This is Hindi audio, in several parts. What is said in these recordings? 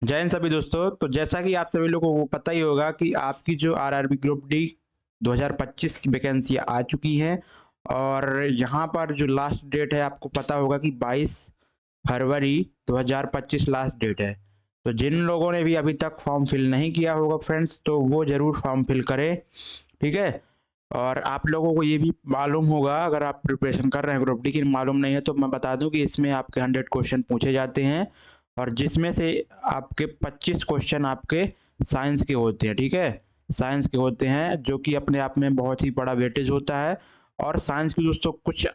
जय हिंद सभी दोस्तों। तो जैसा कि आप सभी लोगों को पता ही होगा कि आपकी जो आरआरबी ग्रुप डी 2025 की वैकेंसी आ चुकी हैं और यहाँ पर जो लास्ट डेट है आपको पता होगा कि 22 फरवरी 2025 लास्ट डेट है। तो जिन लोगों ने भी अभी तक फॉर्म फिल नहीं किया होगा फ्रेंड्स, तो वो ज़रूर फॉर्म फिल करें, ठीक है। और आप लोगों को ये भी मालूम होगा, अगर आप प्रिपरेशन कर रहे हैं ग्रुप डी की मालूम नहीं है तो मैं बता दूं कि इसमें आपके 100 क्वेश्चन पूछे जाते हैं और जिसमें से आपके 25 क्वेश्चन आपके साइंस के होते हैं, ठीक है। साइंस के होते हैं जो कि अपने आप में बहुत ही बड़ा वेटेज होता है। और साइंस के दोस्तों कुछ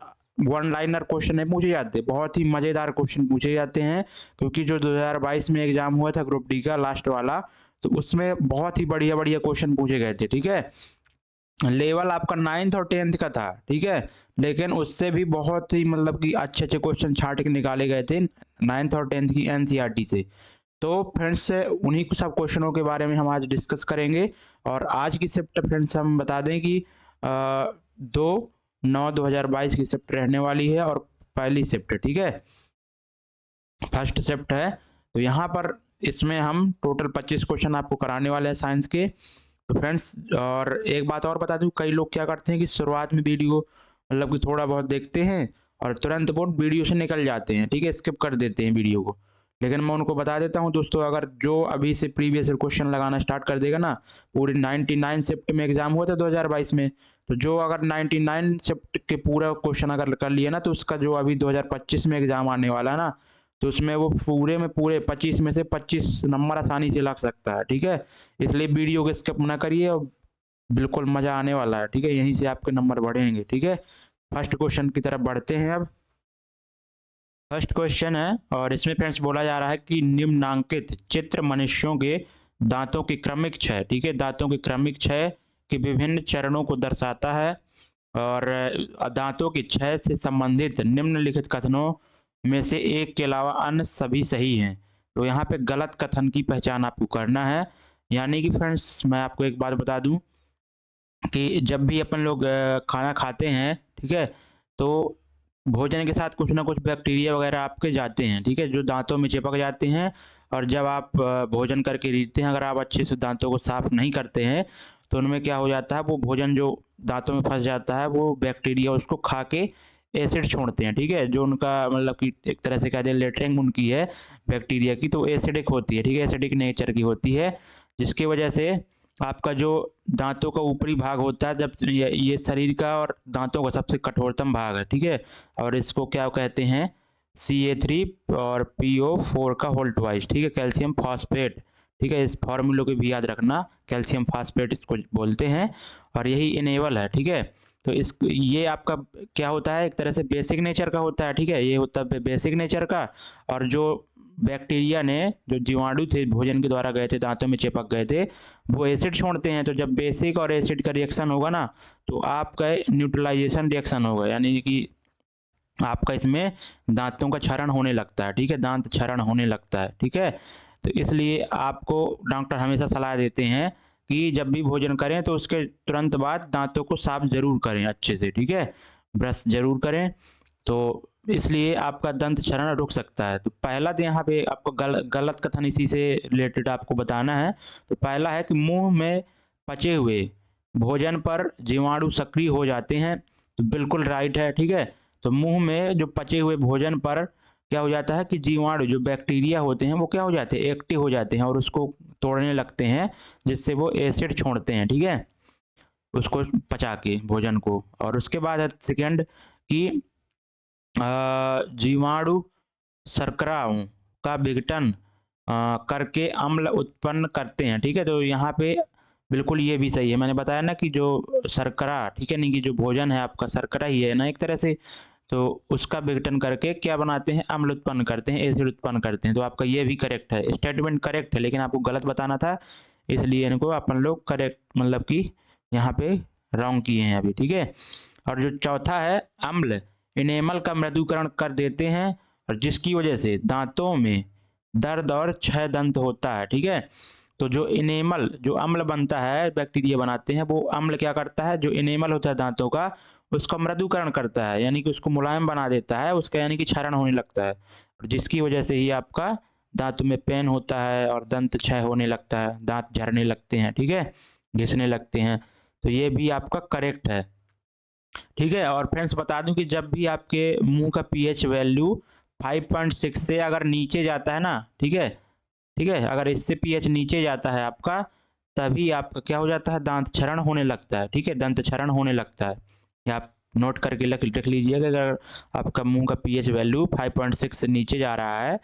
वन लाइनर क्वेश्चन नहीं पूछे जाते, बहुत ही मज़ेदार क्वेश्चन पूछे जाते हैं, क्योंकि जो 2022 में एग्जाम हुआ था ग्रुप डी का लास्ट वाला, तो उसमें बहुत ही बढ़िया बढ़िया क्वेश्चन पूछे गए थे, ठीक है। लेवल आपका 9th और 10th का था, ठीक है, लेकिन उससे भी बहुत ही मतलब कि अच्छे अच्छे क्वेश्चन छाट के निकाले गए थे 9th और 10th की एनसीईआरटी से। तो फ्रेंड्स उन्हीं कुछ सब क्वेश्चनों के बारे में हम आज डिस्कस करेंगे। और आज की शिफ्ट फ्रेंड्स हम बता दें कि 2/9/2022 की शिफ्ट रहने वाली है और पहली शिफ्ट है, ठीक है, फर्स्ट शिफ्ट है। तो यहाँ पर इसमें हम टोटल 25 क्वेश्चन आपको कराने वाले हैं साइंस के। तो फ्रेंड्स और एक बात और बता दूं, कई लोग क्या करते हैं कि शुरुआत में वीडियो मतलब कि थोड़ा बहुत देखते हैं और तुरंत वो वीडियो से निकल जाते हैं, ठीक है, स्किप कर देते हैं वीडियो को। लेकिन मैं उनको बता देता हूं दोस्तों, अगर जो अभी से प्रीवियस क्वेश्चन लगाना स्टार्ट कर देगा ना, पूरी 99 शिफ्ट में एग्जाम हुआ था 2022 में, तो जो अगर 99 शिफ्ट के पूरा क्वेश्चन अगर कर लिया ना, तो उसका जो अभी 2025 में एग्जाम आने वाला है ना, तो उसमें वो पूरे में पूरे 25 में से 25 नंबर आसानी से लग सकता है, ठीक है। इसलिए वीडियो को स्किप ना करिए और बिल्कुल मजा आने वाला है, ठीक है, यहीं से आपके नंबर बढ़ेंगे, ठीक है। फर्स्ट क्वेश्चन की तरफ बढ़ते हैं अब। फर्स्ट क्वेश्चन है और इसमें फ्रेंड्स बोला जा रहा है कि निम्नांकित चित्र मनुष्यों के दांतों की क्रमिक क्षय, ठीक है, दांतों की क्रमिक क्षय के विभिन्न चरणों को दर्शाता है। और दांतों की क्षय से संबंधित निम्नलिखित कथनों में से एक के अलावा अन्य सभी सही हैं। तो यहाँ पे गलत कथन की पहचान आपको करना है। यानी कि फ्रेंड्स मैं आपको एक बात बता दूं कि जब भी अपन लोग खाना खाते हैं, ठीक है, तो भोजन के साथ कुछ ना कुछ बैक्टीरिया वगैरह आपके जाते हैं, ठीक है, जो दांतों में चिपक जाते हैं। और जब आप भोजन करके रीते हैं, अगर आप अच्छे से दांतों को साफ नहीं करते हैं, तो उनमें क्या हो जाता है, वो भोजन जो दांतों में फंस जाता है, वो बैक्टीरिया उसको खा के एसिड छोड़ते हैं, ठीक है, जो उनका मतलब कि एक तरह से कह दें लेटरिंग उनकी है बैक्टीरिया की, तो एसिडिक होती है, ठीक है, एसिडिक नेचर की होती है, जिसकी वजह से आपका जो दांतों का ऊपरी भाग होता है, जब ये शरीर का और दांतों का सबसे कठोरतम भाग है, ठीक है। और इसको क्या कहते हैं, CA3 और PO4 का होल ट्वाइस, ठीक है, कैल्शियम फॉस्फेट, ठीक है, इस फॉर्मूले को भी याद रखना, कैल्शियम फॉस्फेट इसको बोलते हैं। और यही इनेबल है, ठीक है। तो इस ये आपका क्या होता है, एक तरह से बेसिक नेचर का होता है, ठीक है, ये होता है बेसिक नेचर का। और जो बैक्टीरिया ने, जो जीवाणु थे भोजन के द्वारा गए थे दांतों में चिपक गए थे, वो एसिड छोड़ते हैं। तो जब बेसिक और एसिड का रिएक्शन होगा ना, तो आपका न्यूट्रलाइजेशन रिएक्शन होगा, यानी कि आपका इसमें दांतों का क्षरण होने लगता है, ठीक है, दांत क्षरण होने लगता है, ठीक है। तो इसलिए आपको डॉक्टर हमेशा सलाह देते हैं कि जब भी भोजन करें तो उसके तुरंत बाद दांतों को साफ जरूर करें अच्छे से, ठीक है, ब्रश जरूर करें। तो इसलिए आपका दंत क्षरण रुक सकता है। तो पहला तो यहाँ पे आपको गलत कथन इसी से रिलेटेड आपको बताना है। तो पहला है कि मुंह में पचे हुए भोजन पर जीवाणु सक्रिय हो जाते हैं। तो बिल्कुल राइट है, ठीक है। तो मुंह में जो पचे हुए भोजन पर क्या हो जाता है कि जीवाणु जो बैक्टीरिया होते हैं वो क्या हो जाते हैं, एक्टिव हो जाते हैं और उसको तोड़ने लगते हैं, जिससे वो एसिड छोड़ते हैं, ठीक है, उसको पचा के भोजन को। और उसके बाद है सेकेंड कि जीवाणु शर्कराओं का विघटन करके अम्ल उत्पन्न करते हैं, ठीक है। तो यहाँ पे बिल्कुल ये भी सही है, मैंने बताया ना कि जो शर्करा, ठीक है, नहीं कि जो भोजन है आपका शर्करा ही है ना एक तरह से, तो उसका विघटन करके क्या बनाते हैं, अम्ल उत्पन्न करते हैं, एसिड उत्पन्न करते हैं। तो आपका ये भी करेक्ट है, स्टेटमेंट करेक्ट है, लेकिन आपको गलत बताना था, इसलिए इनको अपन लोग करेक्ट मतलब कि यहाँ पे रॉन्ग किए हैं अभी, ठीक है। और जो चौथा है, अम्ल इनेमल का मृदुकरण कर देते हैं और जिसकी वजह से दांतों में दर्द और क्षय दंत होता है, ठीक है। तो जो इनेमल, जो अम्ल बनता है, बैक्टीरिया बनाते हैं, वो अम्ल क्या करता है, जो इनेमल होता है दांतों का, उसका मृदुकरण करता है, यानी कि उसको मुलायम बना देता है, उसका यानी कि क्षरण होने लगता है, और जिसकी वजह से ही आपका दांतों में पेन होता है और दंत क्षय होने लगता है, दांत झड़ने लगते हैं, ठीक है, घिसने लगते हैं। तो ये भी आपका करेक्ट है, ठीक है। और फ्रेंड्स बता दूं कि जब भी आपके मुंह का पीएच वैल्यू 5.6 से अगर नीचे जाता है ना, ठीक है, ठीक है, अगर इससे पीएच नीचे जाता है आपका, तभी आपका क्या हो जाता है, दांत क्षरण होने लगता है, ठीक है, दंत क्षरण होने लगता है। या आप नोट करके रख लीजिएगा, अगर आपका मुंह का पीएच वैल्यू 5.6 से नीचे जा रहा है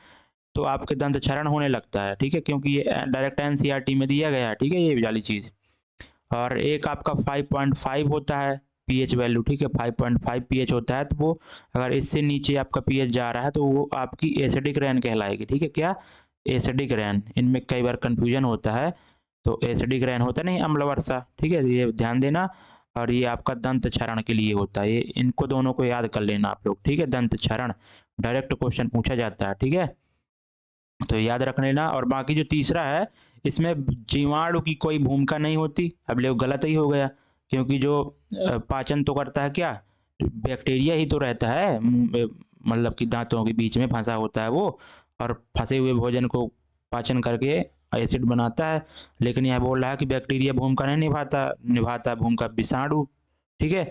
तो आपके दंत क्षरण होने लगता है, ठीक है, क्योंकि ये डायरेक्ट एनसीईआरटी में दिया गया है, ठीक है, ये वाली चीज़। और एक आपका 5.5 होता है पीएच वैल्यू, ठीक है, 5.5 पीएच होता है, तो वो अगर इससे नीचे आपका पीएच जा रहा है तो वो आपकी एसिडिक रेन कहलाएगी, ठीक है, क्या, एसिडिक रेन। इनमें कई बार कंफ्यूजन होता है, तो एसिडिक रेन होता नहीं अम्ल वर्षा, ठीक है, ये ध्यान देना। और ये आपका दंत क्षरण के लिए होता है, ये इनको दोनों को याद कर लेना आप लोग, ठीक है, दंत क्षरण डायरेक्ट क्वेश्चन पूछा जाता है, ठीक है, तो याद रख लेना। और बाकी जो तीसरा है, इसमें जीवाणु की कोई भूमिका नहीं होती। अब लोग गलत ही हो गया, क्योंकि जो पाचन तो करता है क्या, बैक्टीरिया ही तो रहता है मतलब कि दांतों के बीच में फंसा होता है वो, और फंसे हुए भोजन को पाचन करके एसिड बनाता है। लेकिन यह बोल रहा है कि बैक्टीरिया भूमिका नहीं निभाता भूमिका विषाणु, ठीक है,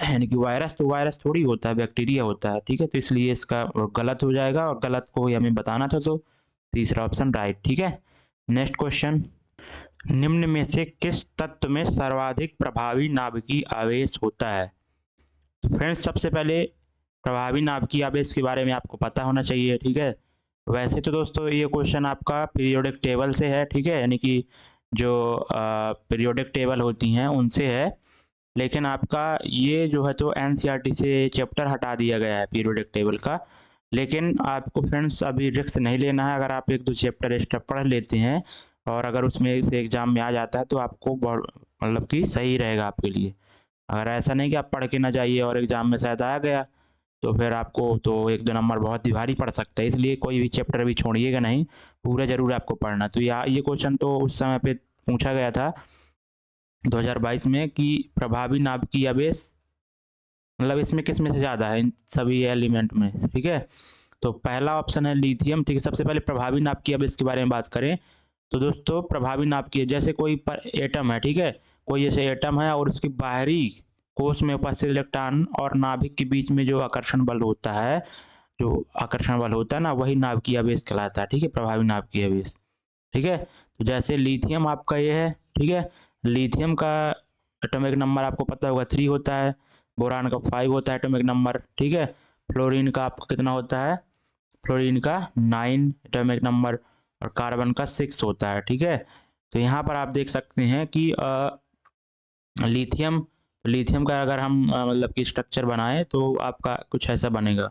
यानी कि वायरस, तो वायरस थोड़ी होता है, बैक्टीरिया होता है, ठीक है, तो इसलिए इसका गलत हो जाएगा, और गलत को ही हमें बताना था, तो तीसरा ऑप्शन राइट, ठीक है। नेक्स्ट क्वेश्चन, निम्न में से किस तत्व में सर्वाधिक प्रभावी नाभिकीय आवेश होता है? तो फ्रेंड्स सबसे पहले प्रभावी नाभिकीय आवेश के बारे में आपको पता होना चाहिए, ठीक है। वैसे तो दोस्तों ये क्वेश्चन आपका पीरियोडिक टेबल से है, ठीक है, यानी कि जो पीरियोडिक टेबल होती हैं उनसे है, लेकिन आपका ये जो है तो एनसीईआरटी से चैप्टर हटा दिया गया है पीरियोडिक टेबल का। लेकिन आपको फ्रेंड्स अभी रिस्क नहीं लेना है, अगर आप एक दो चैप्टर एक्स्ट्रा पढ़ लेते हैं और अगर उसमें से एग्जाम में आ जाता है तो आपको मतलब कि सही रहेगा आपके लिए। अगर ऐसा नहीं कि आप पढ़ के ना जाइए और एग्जाम में शायद आ गया, तो फिर आपको तो एक दो नंबर बहुत ही भारी पड़ सकता है, इसलिए कोई भी चैप्टर अभी छोड़िएगा नहीं, पूरा जरूर आपको पढ़ना। तो ये क्वेश्चन तो उस समय पे पूछा गया था 2022 में कि प्रभावी नाभिकीय आवेश मतलब इसमें किस में से ज़्यादा है, इन सभी एलिमेंट में, ठीक है। तो पहला ऑप्शन है लिथियम, ठीक है। सबसे पहले प्रभावी नाभिकीय आवेश के बारे में बात करें तो दोस्तों प्रभावी नाभिकीय, जैसे कोई एटम है, ठीक है, कोई जैसे एटम है और उसकी बाहरी कोश में उपस्थित इलेक्ट्रॉन और नाभिक के बीच में जो आकर्षण बल होता है, ना, वही नाभिकीय आवेश कहलाता है, ठीक है, प्रभावी नाभिकीय आवेश, ठीक है। तो जैसे लिथियम आपका ये है, ठीक है, लिथियम का एटॉमिक नंबर आपको पता होगा 3 होता है, बोरान का 5 होता है एटॉमिक नंबर, ठीक है, फ्लोरीन का आपको कितना होता है, फ्लोरीन का 9 एटॉमिक नंबर, और कार्बन का 6 होता है, ठीक है। तो यहाँ पर आप देख सकते हैं कि लिथियम का अगर हम मतलब कि स्ट्रक्चर बनाएं तो आपका कुछ ऐसा बनेगा,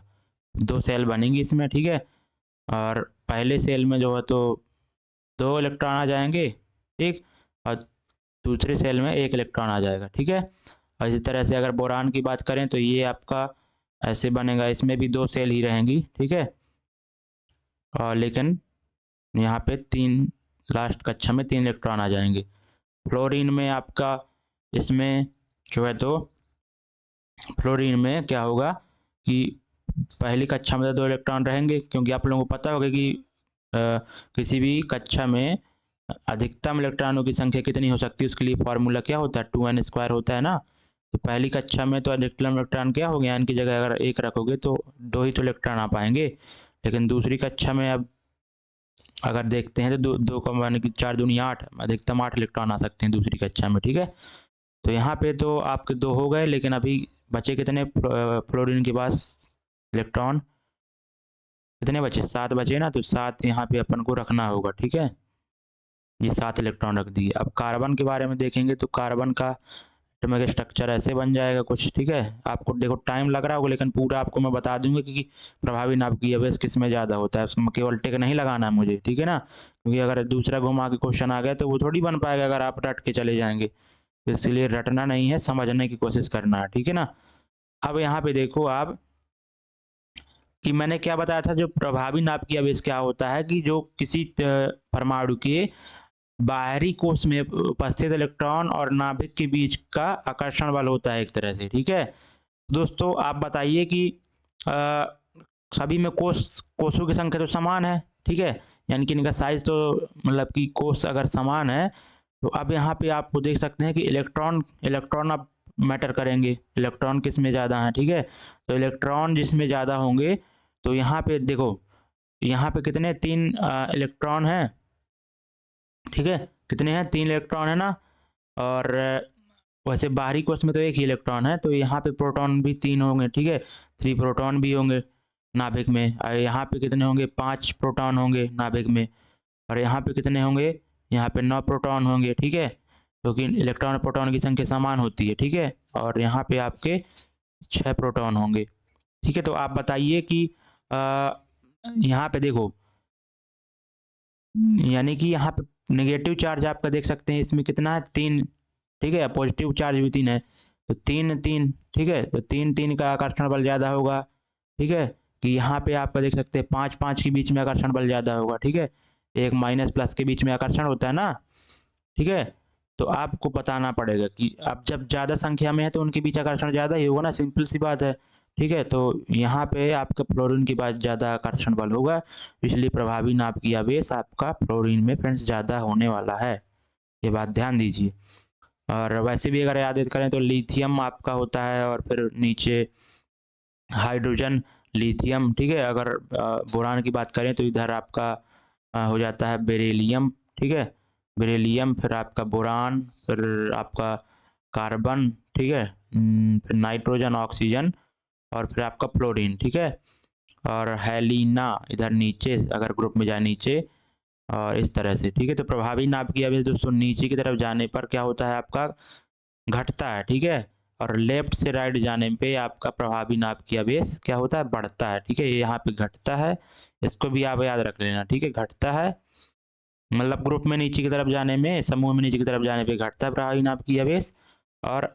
2 सेल बनेंगी इसमें, ठीक है, और पहले सेल में जो है तो 2 इलेक्ट्रॉन आ जाएंगे, ठीक, और दूसरे सेल में 1 इलेक्ट्रॉन आ जाएगा, ठीक है। और इसी तरह से अगर बोरान की बात करें तो ये आपका ऐसे बनेगा, इसमें भी 2 सेल ही रहेंगी, ठीक है, और लेकिन यहाँ पे 3 लास्ट कक्षा में 3 इलेक्ट्रॉन आ जाएंगे। फ्लोरीन में आपका इसमें जो है तो फ्लोरीन में क्या होगा कि पहली कक्षा में 2 इलेक्ट्रॉन रहेंगे, क्योंकि आप लोगों को पता होगा कि किसी भी कक्षा में अधिकतम इलेक्ट्रॉनों की संख्या कितनी हो सकती है, उसके लिए फॉर्मूला क्या होता है, 2n² होता है ना। तो पहली कक्षा में तो अधिकतम इलेक्ट्रॉन क्या हो गया, n की जगह अगर 1 रखोगे तो 2 ही तो इलेक्ट्रॉन आ पाएंगे। लेकिन दूसरी कक्षा में अब अगर देखते हैं तो 2 का मान कि 4 दूनी 8, अधिकतम 8 इलेक्ट्रॉन आ सकते हैं दूसरी कक्षा में, ठीक है। तो यहाँ पे तो आपके 2 हो गए, लेकिन अभी बचे कितने फ्लोरीन के पास इलेक्ट्रॉन, कितने बचे, 7 बचे ना, तो 7 यहाँ पे अपन को रखना होगा, ठीक है, ये 7 इलेक्ट्रॉन रख दिए। अब कार्बन के बारे में देखेंगे तो कार्बन का एटॉमिक स्ट्रक्चर ऐसे बन जाएगा कुछ, ठीक है। आपको देखो टाइम लग रहा होगा, लेकिन पूरा आपको मैं बता दूंगा कि प्रभावी नाभिकीय आवेश किस में ज़्यादा होता है, उसमें केवल टिक नहीं लगाना है मुझे, ठीक है ना, क्योंकि अगर दूसरा घुमा के क्वेश्चन आ गया तो वो थोड़ी बन पाएगा अगर आप रट के चले जाएंगे, तो इसलिए रटना नहीं है, समझने की कोशिश करना है, ठीक है ना। अब यहाँ पे देखो आप कि मैंने क्या बताया था, जो प्रभावी नाभिकीय आवेश क्या होता है कि जो किसी परमाणु के बाहरी कोश में उपस्थित इलेक्ट्रॉन और नाभिक के बीच का आकर्षण बल होता है एक तरह से, ठीक है। दोस्तों आप बताइए कि सभी में कोशों की संख्या तो समान है, ठीक है, यानी कि इनका साइज तो मतलब कि कोष अगर समान है, तो अब यहाँ पे आपको देख सकते हैं कि इलेक्ट्रॉन अब मैटर करेंगे, इलेक्ट्रॉन किस में ज़्यादा हैं, ठीक है। तो इलेक्ट्रॉन जिसमें ज़्यादा होंगे, तो यहाँ पे देखो, यहाँ पे कितने 3 इलेक्ट्रॉन हैं, ठीक है, कितने हैं 3 इलेक्ट्रॉन है ना। और वैसे बाहरी कोष में तो एक ही इलेक्ट्रॉन है, तो यहाँ पे प्रोटॉन भी 3 होंगे, ठीक है, 3 प्रोटॉन भी होंगे नाभिक में। और यहाँ पे कितने होंगे, 5 प्रोटॉन होंगे नाभिक में। और यहाँ पे कितने होंगे, यहाँ पे 9 प्रोटॉन होंगे, ठीक है, क्योंकि इलेक्ट्रॉन और प्रोटॉन की संख्या समान होती है, ठीक है। और यहाँ पे आपके 6 प्रोटॉन होंगे, ठीक है। तो आप बताइए कि यहाँ पे देखो, यानी कि यहाँ पे नेगेटिव चार्ज आपका देख सकते हैं इसमें कितना है, 3, ठीक है, पॉजिटिव चार्ज भी 3 है, तो 3 3, ठीक है, तो 3 3 का आकर्षण बल ज़्यादा होगा, ठीक है। कि यहाँ पे आपका देख सकते हैं 5 5 के बीच में आकर्षण बल ज़्यादा होगा, ठीक है, एक माइनस प्लस के बीच में आकर्षण होता है ना, ठीक है। तो आपको बताना पड़ेगा कि अब जब ज़्यादा संख्या में है तो उनके बीच आकर्षण ज़्यादा ही होगा ना, सिंपल सी बात है, ठीक है। तो यहाँ पे आपका फ्लोरीन के बाद ज़्यादा आकर्षण बल होगा, इसलिए प्रभावी नाभ की आवेश आपका फ्लोरीन में फ्रेंड्स ज़्यादा होने वाला है, ये बात ध्यान दीजिए। और वैसे भी अगर याद करें तो लिथियम आपका होता है, और फिर नीचे हाइड्रोजन, लिथियम, ठीक है। अगर बोरान की बात करें तो इधर आपका हो जाता है बेरिलियम, ठीक है, बेरिलियम, फिर आपका बोरान, फिर आपका कार्बन, ठीक है, फिर नाइट्रोजन, ऑक्सीजन, और फिर आपका फ्लोरीन, ठीक है। और हेलिना इधर नीचे अगर ग्रुप में जाए नीचे, और इस तरह से, ठीक है। तो प्रभावी नाभ की आवेश दोस्तों नीचे की तरफ जाने पर क्या होता है, आपका घटता है, ठीक है। और लेफ्ट से राइट जाने पे आपका प्रभावी नाभ की आवेश क्या होता है, बढ़ता है, ठीक है। ये यहाँ पे घटता है, इसको भी आप याद रख लेना, ठीक है, घटता है, मतलब ग्रुप में नीचे की तरफ जाने में, समूह में नीचे की तरफ जाने पे घटता है प्रभावी नाभ की आवेश। और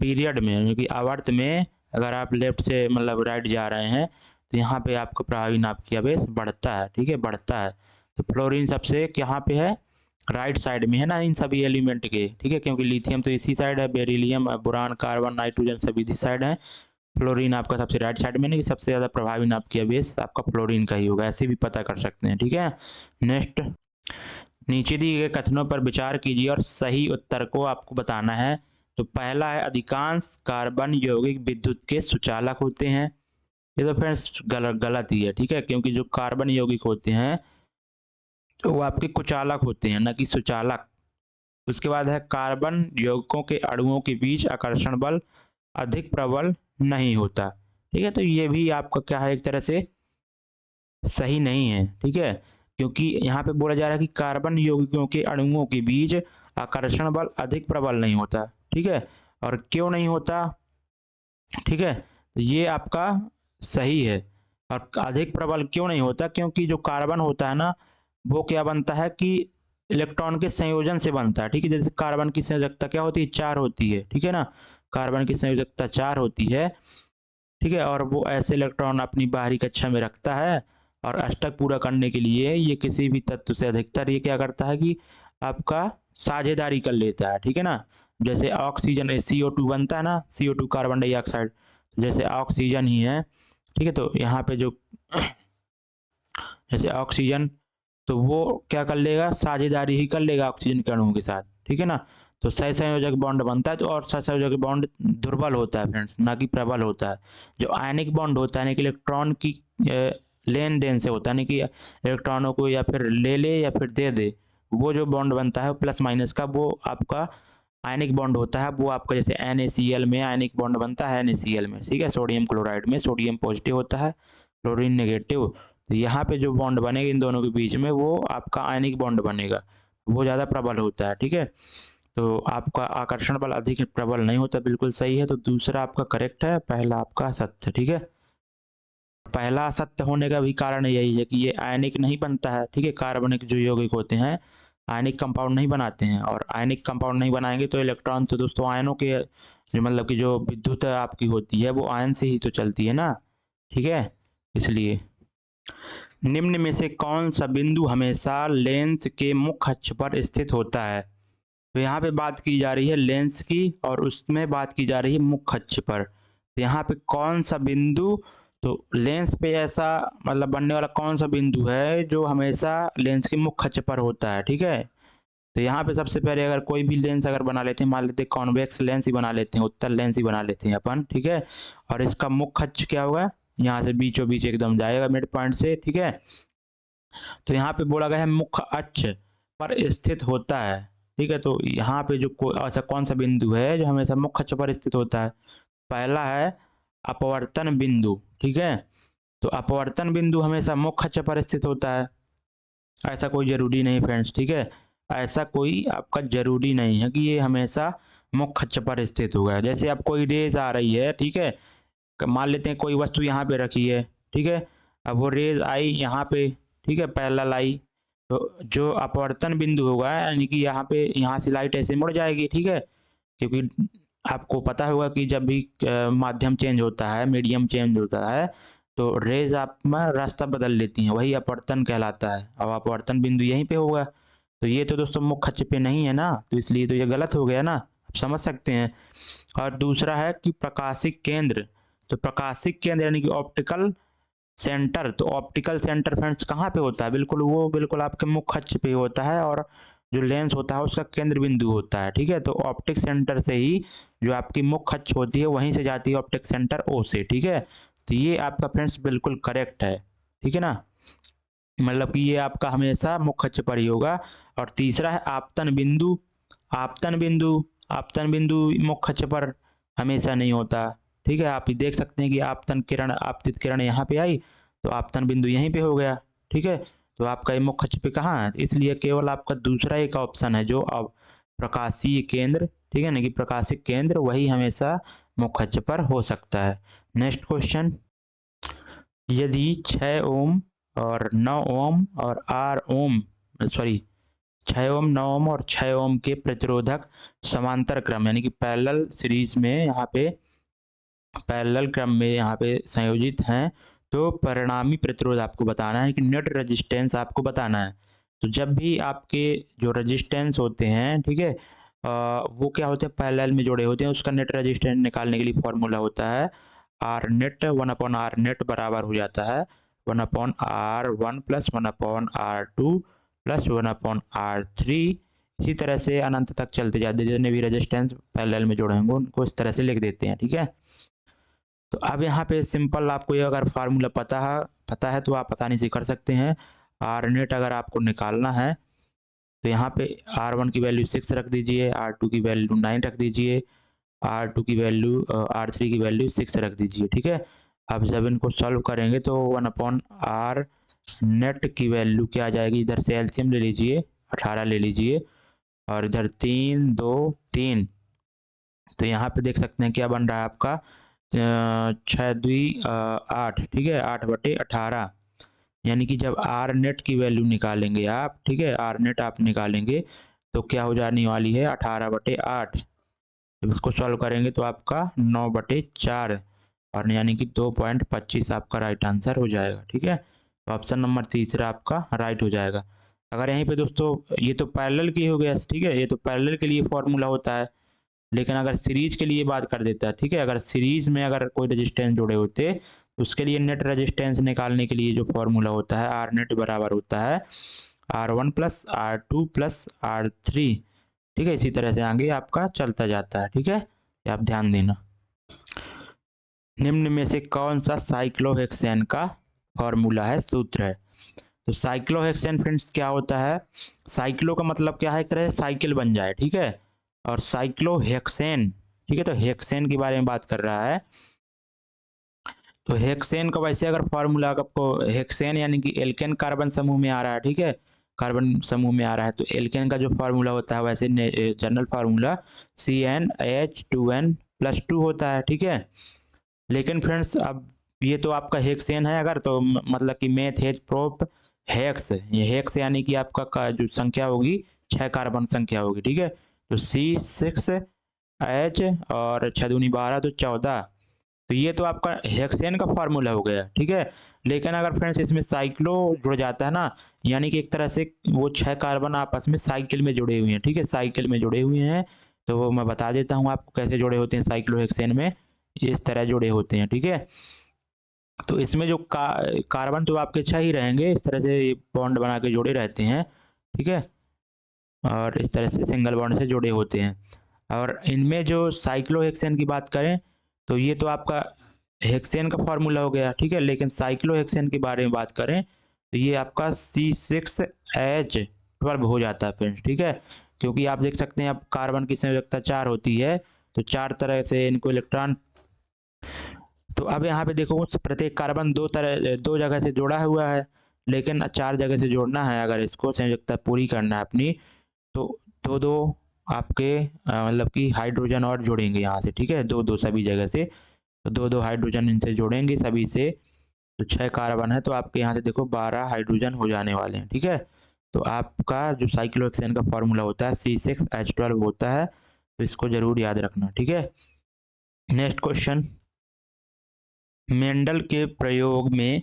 पीरियड में यानी कि आवर्त में अगर आप लेफ्ट से मतलब राइट जा रहे हैं, तो यहाँ पे आपका प्रभावी नाभ की आवेश बढ़ता है, ठीक है, बढ़ता है। तो फ्लोरीन सबसे यहाँ पे है, राइट साइड में है ना इन सभी एलिमेंट के, ठीक है, क्योंकि लिथियम तो इसी साइड है, बेरिलियम, बोरान, कार्बन, नाइट्रोजन सभी इसी साइड है। फ्लोरीन आपका सबसे राइट साइड में, नहीं, सबसे ज़्यादा प्रभावी नाभ की आवेश आपका फ्लोरीन का ही होगा, ऐसे भी पता कर सकते हैं, ठीक है। नेक्स्ट, नीचे दिए गए कथनों पर विचार कीजिए और सही उत्तर को आपको बताना है। तो पहला है अधिकांश कार्बन यौगिक विद्युत के सुचालक होते हैं, ये तो फ्रेंड्स गलत ही है, ठीक है, क्योंकि जो कार्बन यौगिक होते हैं तो वो आपके कुचालक होते हैं, न कि सुचालक। उसके बाद है कार्बन यौगिकों के अणुओं के बीच आकर्षण बल अधिक प्रबल नहीं होता, ठीक है। तो ये भी आपका क्या है, एक तरह से सही नहीं है, ठीक है, क्योंकि यहाँ पे बोला जा रहा है कि कार्बन यौगिकों के अणुओं के बीच आकर्षण बल अधिक प्रबल नहीं होता, ठीक है। और क्यों नहीं होता, ठीक है, तो ये आपका सही है। और अधिक प्रबल क्यों नहीं होता, क्योंकि जो कार्बन होता है ना, वो क्या बनता है कि इलेक्ट्रॉन के संयोजन से बनता है, ठीक है। जैसे कार्बन की संयोजकता क्या होती है, 4 होती है, ठीक है ना, कार्बन की संयोजकता 4 होती है, ठीक है। और वो ऐसे इलेक्ट्रॉन अपनी बाहरी कक्षा में रखता है, और अष्टक पूरा करने के लिए ये किसी भी तत्व से अधिकतर ये क्या करता है कि आपका साझेदारी कर लेता है, ठीक है ना। जैसे ऑक्सीजन CO2 बनता है ना, CO2 कार्बन डाइऑक्साइड, जैसे ऑक्सीजन ही है, ठीक है। तो यहाँ पे जो जैसे ऑक्सीजन, तो वो क्या कर लेगा, साझेदारी ही कर लेगा ऑक्सीजन के अणुओं के साथ, ठीक है ना। तो सहसंयोजक बॉन्ड बनता है, तो और सहसंयोजक बॉन्ड दुर्बल होता है फ्रेंड्स, ना कि प्रबल होता है। जो आयनिक बॉन्ड होता है यानी कि इलेक्ट्रॉन की लेन देन से होता है, यानी कि इलेक्ट्रॉनों को या फिर ले ले या फिर दे दे, वो जो बॉन्ड बनता है प्लस माइनस का, वो आपका आयनिक बॉन्ड होता है। वो आपका जैसे NaCl में आयनिक बॉन्ड बनता है NaCl में, ठीक है, सोडियम क्लोराइड में सोडियम पॉजिटिव होता है, क्लोरीन नेगेटिव। तो यहाँ पे जो बॉन्ड बनेगा इन दोनों के बीच में, वो आपका आयनिक बॉन्ड बनेगा, वो ज़्यादा प्रबल होता है, ठीक है। तो आपका आकर्षण बल अधिक प्रबल नहीं होता, बिल्कुल सही है। तो दूसरा आपका करेक्ट है, पहला आपका सत्य, ठीक है। पहला सत्य होने का भी कारण यही है कि ये आयनिक नहीं बनता है, ठीक है। कार्बनिक जो यौगिक होते हैं आयनिक कंपाउंड नहीं बनाते हैं, और आयनिक कंपाउंड नहीं बनाएंगे तो इलेक्ट्रॉन तो दोस्तों आयनों के जो मतलब कि जो विद्युत आपकी होती है वो आयन से ही तो चलती है ना, ठीक है। इसलिए निम्न में से कौन सा बिंदु हमेशा लेंस के मुख्य अक्ष पर स्थित होता है। तो यहाँ पे बात की जा रही है लेंस की, और उसमें बात की जा रही है मुख्य अक्ष पर। तो यहाँ पे कौन सा बिंदु तो लेंस पे ऐसा मतलब बनने वाला कौन सा बिंदु है जो हमेशा लेंस के मुख्य अक्ष पर होता है, ठीक है। तो यहाँ पे सबसे पहले अगर कोई भी लेंस अगर बना लेते हैं, मान लेते हैं कॉन्वेक्स लेंस ही बना लेते हैं, उत्तल लेंस ही बना लेते हैं अपन, ठीक है। और इसका मुख्य अक्ष क्या होगा, यहाँ से बीचों बीच एकदम जाएगा मिड पॉइंट से, ठीक है। तो यहाँ पे बोला गया है मुख्य अक्ष पर स्थित होता है, ठीक है। तो यहाँ पे जो ऐसा कौन सा बिंदु है जो हमेशा मुख्य अक्ष पर स्थित होता है, पहला है अपवर्तन बिंदु, ठीक है। तो अपवर्तन बिंदु हमेशा मुख्य अक्ष पर स्थित होता है, ऐसा कोई जरूरी नहीं फ्रेंड्स, ठीक है। ऐसा कोई आपका जरूरी नहीं है कि ये हमेशा मुख्य अक्ष पर स्थित होगा। जैसे अब कोई रेज आ रही है, ठीक है, मान लेते हैं कोई वस्तु यहाँ पे रखी है, ठीक है। अब वो रेज आई यहाँ पे, ठीक है, पैरेलल आई, तो जो अपवर्तन बिंदु होगा यानी कि यहाँ पे, यहाँ से लाइट ऐसे मुड़ जाएगी, ठीक है। क्योंकि आपको पता होगा कि जब भी माध्यम चेंज होता है, मीडियम चेंज होता है, तो रेज आप में रास्ता बदल लेती हैं, वही अपवर्तन कहलाता है। अब अपवर्तन बिंदु यहीं पे होगा, तो ये तो दोस्तों मुख्य अक्ष पे नहीं है ना, तो इसलिए तो ये गलत हो गया ना, आप समझ सकते हैं। और दूसरा है कि प्रकाशिक केंद्र, तो प्रकाशिक केंद्र यानी कि ऑप्टिकल सेंटर, तो ऑप्टिकल सेंटर फ्रेंड्स कहाँ पे होता है, बिल्कुल वो बिल्कुल आपके मुख्य अक्ष पे होता है, और जो लेंस होता है उसका केंद्र बिंदु होता है, ठीक है। तो ऑप्टिक सेंटर से ही जो आपकी मुख्य अक्ष होती है वहीं से जाती है ऑप्टिक सेंटर ओ से, ठीक है। तो ये आपका फ्रेंड्स बिल्कुल करेक्ट है, ठीक है ना, मतलब कि ये आपका हमेशा मुख्य अक्ष पर ही होगा। और तीसरा है आपतन बिंदु, आपतन बिंदु, आपतन बिंदु मुख्य अक्ष पर हमेशा नहीं होता, ठीक है। आप ये देख सकते हैं कि आपतन किरण, आपतित किरण यहाँ पे आई, तो आपतन बिंदु यहीं पे हो गया, ठीक है। तो आपका ये मुख्य अक्ष पे कहाँ है, इसलिए केवल आपका दूसरा एक ऑप्शन है जो अब प्रकाशीय केंद्र, ठीक है ना, कि प्रकाशिक केंद्र वही हमेशा मुख्य अक्ष पर हो सकता है। नेक्स्ट क्वेश्चन, यदि 6 ओम और 9 ओम और 6 ओम 9 ओम और 6 ओम के प्रतिरोधक समांतर क्रम यानी कि पैरेलल सीरीज में यहाँ पे, पैरेलल क्रम में यहाँ पे संयोजित हैं, तो परिणामी प्रतिरोध आपको बताना है कि नेट रेजिस्टेंस आपको बताना है। तो जब भी आपके जो रेजिस्टेंस होते हैं, ठीक है, वो क्या होते हैं, पैरेलल में जुड़े होते हैं, उसका नेट रेजिस्टेंस निकालने के लिए फॉर्मूला होता है आर नेट 1/r नेट बराबर हो जाता है 1/r1 plus 1/r2 plus 1/r3। इसी तरह से अनंत तक चलते जाते, जितने भी रेजिस्टेंस पैरेलल में जुड़े होंगे उनको इस तरह से लिख देते हैं, ठीक है। तो अब यहाँ पे सिंपल आपको ये अगर फार्मूला पता है तो आप आसानी से कर सकते हैं। आर नेट अगर आपको निकालना है तो यहाँ पे R1 की वैल्यू 6 रख दीजिए, R2 की वैल्यू 9 रख दीजिए, R2 की वैल्यू R3 की वैल्यू 6 रख दीजिए, ठीक है। अब जब इनको सॉल्व करेंगे तो 1/r नेट की वैल्यू क्या आ जाएगी, इधर से एलसीएम ले लीजिए, 18 ले लीजिए, और इधर 3 2 3, तो यहाँ पे देख सकते हैं क्या बन रहा है आपका 6 2 8, ठीक है, 8/18, यानी कि जब आर नेट की वैल्यू निकालेंगे आप, ठीक है, आर नेट आप निकालेंगे तो क्या हो जाने वाली है 18/8। जब इसको सॉल्व करेंगे तो आपका 9/4, और यानी कि 2.25 आपका राइट आंसर हो जाएगा, ठीक है। तो ऑप्शन नंबर तीसरा आपका राइट हो जाएगा। अगर यहीं पे दोस्तों ये तो पैरेलल की हो गया, ठीक है, ये तो पैरेलल के लिए फॉर्मूला होता है, लेकिन अगर सीरीज के लिए बात कर देता है, ठीक है, अगर सीरीज में अगर कोई रेजिस्टेंस जुड़े होते तो उसके लिए नेट रेजिस्टेंस निकालने के लिए जो फॉर्मूला होता है आर नेट बराबर होता है R1 plus R2 plus R3, ठीक है। इसी तरह से आगे आपका चलता जाता है, ठीक है, ये आप ध्यान देना। निम्न में से कौन सा साइक्लोहेक्सेन का फॉर्मूला है, सूत्र है। तो साइक्लोहेक्सेन फ्रेंड्स क्या होता है, साइक्लो का मतलब क्या है, एक तरह से साइकिल बन जाए, ठीक है, और साइक्लोहेक्सेन, ठीक है, तो हेक्सेन के बारे में बात कर रहा है। तो हेक्सेन का वैसे अगर फॉर्मूला आपको, हेक्सेन यानी कि एल्केन कार्बन समूह में आ रहा है, ठीक है, कार्बन समूह में आ रहा है, तो एल्केन का जो फॉर्मूला होता है वैसे जनरल फार्मूला CnH2n+2 होता है, ठीक है। लेकिन फ्रेंड्स अब ये तो आपका हेक्सेन है, अगर तो मतलब कि मेथेज प्रोप हेक्स, ये हेक्स यानी कि आपका जो संख्या होगी 6 कार्बन संख्या होगी, ठीक है। तो C6H और 6 दूनी 12 तो 14, तो ये तो आपका हेक्सेन का फार्मूला हो गया, ठीक है। लेकिन अगर फ्रेंड्स इसमें साइक्लो जुड़ जाता है ना, यानी कि एक तरह से वो 6 कार्बन आपस में साइकिल में जुड़े हुए हैं, ठीक है, साइकिल में जुड़े हुए हैं, तो वो मैं बता देता हूँ आपको कैसे जुड़े होते हैं साइक्लोहेक्सेन में, इस तरह जुड़े होते हैं, ठीक है। तो इसमें जो कार्बन तो आपके 6 ही रहेंगे, इस तरह से बॉन्ड बना के जोड़े रहते हैं, ठीक है, और इस तरह से सिंगल बॉन्ड से जुड़े होते हैं। और इनमें जो साइक्लोहेक्सेन की बात करें तो ये तो आपका हेक्सेन का फॉर्मूला हो गया, ठीक है, लेकिन साइक्लोहेक्सेन के बारे में बात करें तो ये आपका C6H12 हो जाता है फ्रेंड्स, ठीक है, क्योंकि आप देख सकते हैं अब कार्बन की संयोजकता 4 होती है, तो 4 तरह से इनको इलेक्ट्रॉन, तो अब यहाँ पे देखो प्रत्येक कार्बन दो जगह से जोड़ा हुआ है, लेकिन 4 जगह से जोड़ना है अगर इसको संयोजकता पूरी करना है अपनी, तो दो दो आपके मतलब कि हाइड्रोजन और जोड़ेंगे यहाँ से, ठीक है, दो दो सभी जगह से, तो दो दो हाइड्रोजन इनसे जोड़ेंगे सभी से, तो 6 कार्बन है, तो आपके यहाँ से देखो 12 हाइड्रोजन हो जाने वाले हैं, ठीक है। तो आपका जो साइक्लोहेक्सेन का फॉर्मूला होता है C6H12 होता है, तो इसको जरूर याद रखना, ठीक है। नेक्स्ट क्वेश्चन, मेंडल के प्रयोग में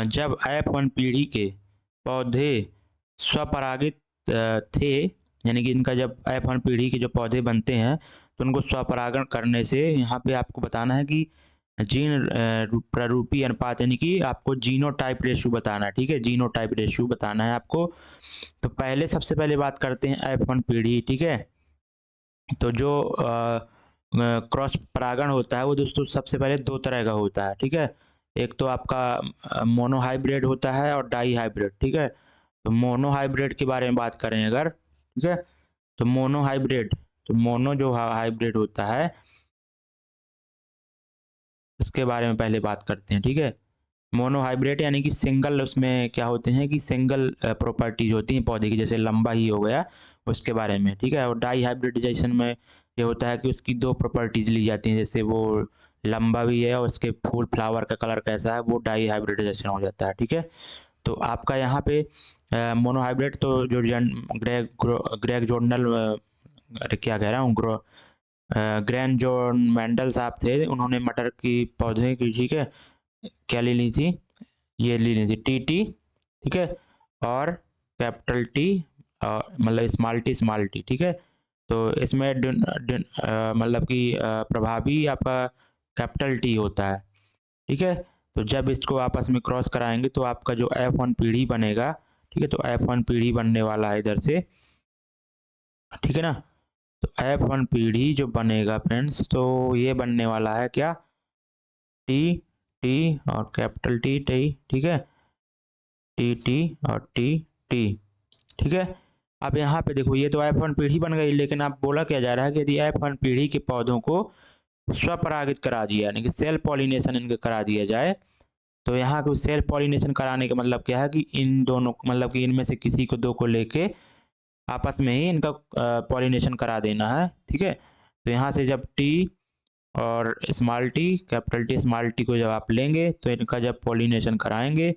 जब F1 पीढ़ी के पौधे स्वपरागित थे, यानी कि इनका जब F1 पीढ़ी के जो पौधे बनते हैं तो उनको स्वपरागण करने से, यहाँ पे आपको बताना है कि जीन प्ररूपी अनुपात, यानी कि आपको जीनोटाइप रेशियो बताना है, ठीक है, जीनोटाइप रेशियो बताना है आपको। तो पहले सबसे पहले बात करते हैं F1 पीढ़ी, ठीक है। तो जो क्रॉस परागण होता है वो दोस्तों सबसे पहले 2 तरह का होता है, ठीक है, एक तो आपका मोनो हाइब्रिड होता है और डाई हाइब्रिड, ठीक है। तो मोनो हाइब्रिड के बारे में बात करें अगर, ठीक है, तो मोनो हाइब्रिड, तो मोनो जो हाइब्रिड होता है उसके बारे में पहले बात करते हैं, ठीक है। मोनो हाइब्रिड यानी कि सिंगल, उसमें क्या होते हैं कि सिंगल प्रॉपर्टीज होती हैं पौधे की, जैसे लंबा ही हो गया उसके बारे में, ठीक है। और डाई हाइब्रिडाइजेशन में ये होता है कि उसकी 2 प्रॉपर्टीज ली जाती हैं, जैसे वो लंबा भी है और उसके फूल फ्लावर का कलर कैसा है, वो डाई हाइब्रिडाइजेशन हो जाता है, ठीक है। तो आपका यहाँ पे मोनो हाइब्रिड तो जो ग्रेग जॉर्डनल, अरे क्या कह रहा हूँ, ग्रैंड जॉन मेंडल साहब थे, उन्होंने मटर की पौधे की, ठीक है, क्या ले ली थी, ये ले ली थी TT, ठीक है, और कैपिटल T, मतलब स्मॉल टी, ठीक है। तो इसमें मतलब कि प्रभावी आपका कैपिटल T होता है, ठीक है। तो जब इसको आपस में क्रॉस कराएंगे तो आपका जो F1 पीढ़ी बनेगा, ठीक है, तो F1 पीढ़ी बनने वाला है इधर से, ठीक है ना। तो F1 पीढ़ी जो बनेगा फ्रेंड्स, तो ये बनने वाला है क्या, T T और कैपिटल T T, ठीक है, T और T, ठीक है। अब यहाँ पे देखो ये तो F1 पीढ़ी बन गई, लेकिन अब बोला क्या जा रहा है कि यदि F1 पीढ़ी के पौधों को स्वपरागित करा दिया, यानी कि सेल्फ पॉलिनेशन इनके करा दिया जाए, तो यहाँ को सेल्फ पॉलिनेशन कराने का मतलब क्या है कि इन दोनों, मतलब कि इनमें से किसी को 2 को लेके आपस में ही इनका पॉलिनेशन करा देना है, ठीक है। तो यहाँ से जब T और small T, capital T small T को जब आप लेंगे तो इनका जब पॉलिनेशन कराएंगे,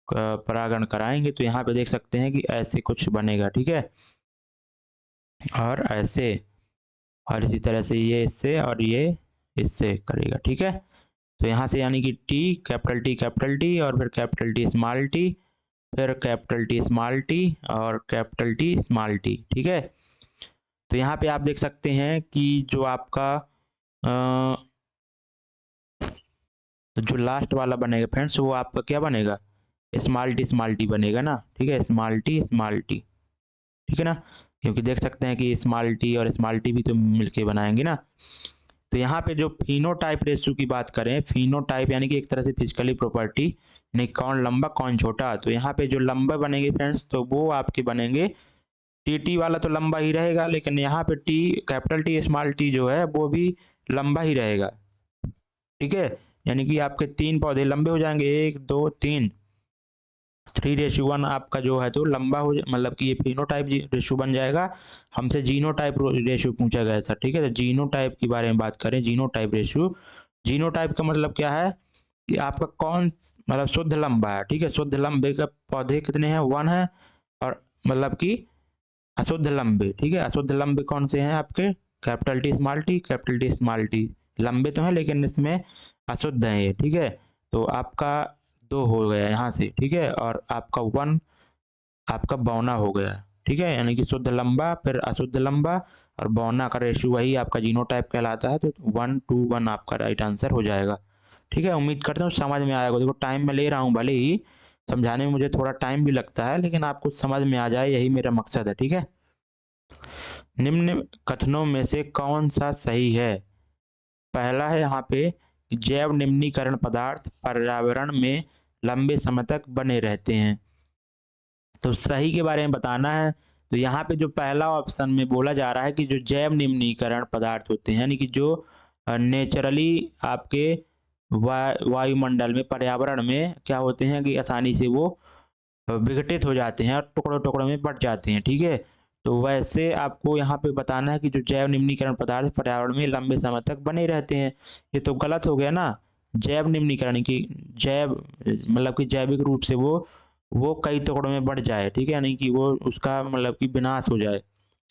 परागण कराएंगे, तो यहाँ पे देख सकते हैं कि ऐसे कुछ बनेगा, ठीक है, और ऐसे, और इसी तरह से ये इससे और ये इससे करेगा, ठीक है। तो यहाँ से यानी कि कैपिटल टी और फिर कैपिटल T स्मॉल टी, फिर कैपिटल T स्मॉल टी और कैपिटल T स्मॉल टी, ठीक है। तो यहाँ पे आप देख सकते हैं कि जो आपका तो जो लास्ट वाला बनेगा फ्रेंड्स, वो आपका क्या बनेगा, स्मॉल टी बनेगा ना, ठीक है, स्मॉल टी, ठीक है ना, क्योंकि देख सकते हैं कि स्मॉल टी और स्मॉल टी भी तो मिलके बनाएंगे ना। तो यहाँ पे जो फिनोटाइप रेशियो की बात करें, फिनोटाइप यानी कि एक तरह से फिजिकली प्रॉपर्टी, नहीं कौन लंबा कौन छोटा, तो यहाँ पे जो लंबा बनेंगे फ्रेंड्स, तो वो आपके बनेंगे टी वाला तो लंबा ही रहेगा, लेकिन यहाँ पे कैपिटल टी स्मॉल टी जो है वो भी लंबा ही रहेगा, ठीक है। यानी कि आपके 3 पौधे लंबे हो जाएंगे, 1 2 3, 3:1 आपका जो है तो लंबा हो, मतलब कि ये फिनोटाइप रेशियो बन जाएगा। हमसे जीनोटाइप रेशियो पूछा गया था, ठीक है, तो जीनोटाइप के बारे में बात करें, जीनोटाइप रेशियो, जीनोटाइप का मतलब क्या है कि आपका कौन, मतलब शुद्ध लंबा है, ठीक है, शुद्ध लंबे का पौधे कितने हैं, 1 है, और मतलब कि अशुद्ध लंबे, ठीक है, अशुद्ध लंबे कौन से हैं आपके, कैपिटल T स्मॉल टी, लंबे तो हैं लेकिन इसमें अशुद्ध हैं ये, ठीक है। तो आपका 2 हो गया यहाँ से, ठीक है, और आपका 1 आपका बौना हो गया, ठीक है, यानी कि शुद्ध लंबा फिर अशुद्ध लंबा और बौना का रेशियो वही आपका जीनोटाइप कहलाता है, तो 1:1 आपका राइट आंसर हो जाएगा। ठीक है, उम्मीद करता हूँ समझ में आएगा। देखो टाइम मैं ले रहा हूँ, भले ही समझाने में मुझे थोड़ा टाइम भी लगता है, लेकिन आपको समझ में आ जाए यही मेरा मकसद है। ठीक है, निम्न कथनों में से कौन सा सही है? पहला है यहाँ पे, जैव निम्नीकरण पदार्थ पर्यावरण में लंबे समय तक बने रहते हैं। तो सही के बारे में बताना है। तो यहाँ पे जो पहला ऑप्शन में बोला जा रहा है कि जो जैव निम्नीकरण पदार्थ होते हैं, यानी कि जो नेचुरली आपके वायुमंडल में, पर्यावरण में क्या होते हैं कि आसानी से वो विघटित हो जाते हैं और टुकड़ों टुकड़ों में बट जाते हैं। ठीक है, तो वैसे आपको यहाँ पे बताना है कि जो जैव निम्नीकरण पदार्थ पर्यावरण में लंबे समय तक बने रहते हैं। ये तो गलत हो गया ना। जैव निम्नीकरण की जैव मतलब कि जैविक रूप से वो कई टुकड़ों में बढ़ जाए। ठीक है, यानी कि वो उसका मतलब कि विनाश हो जाए।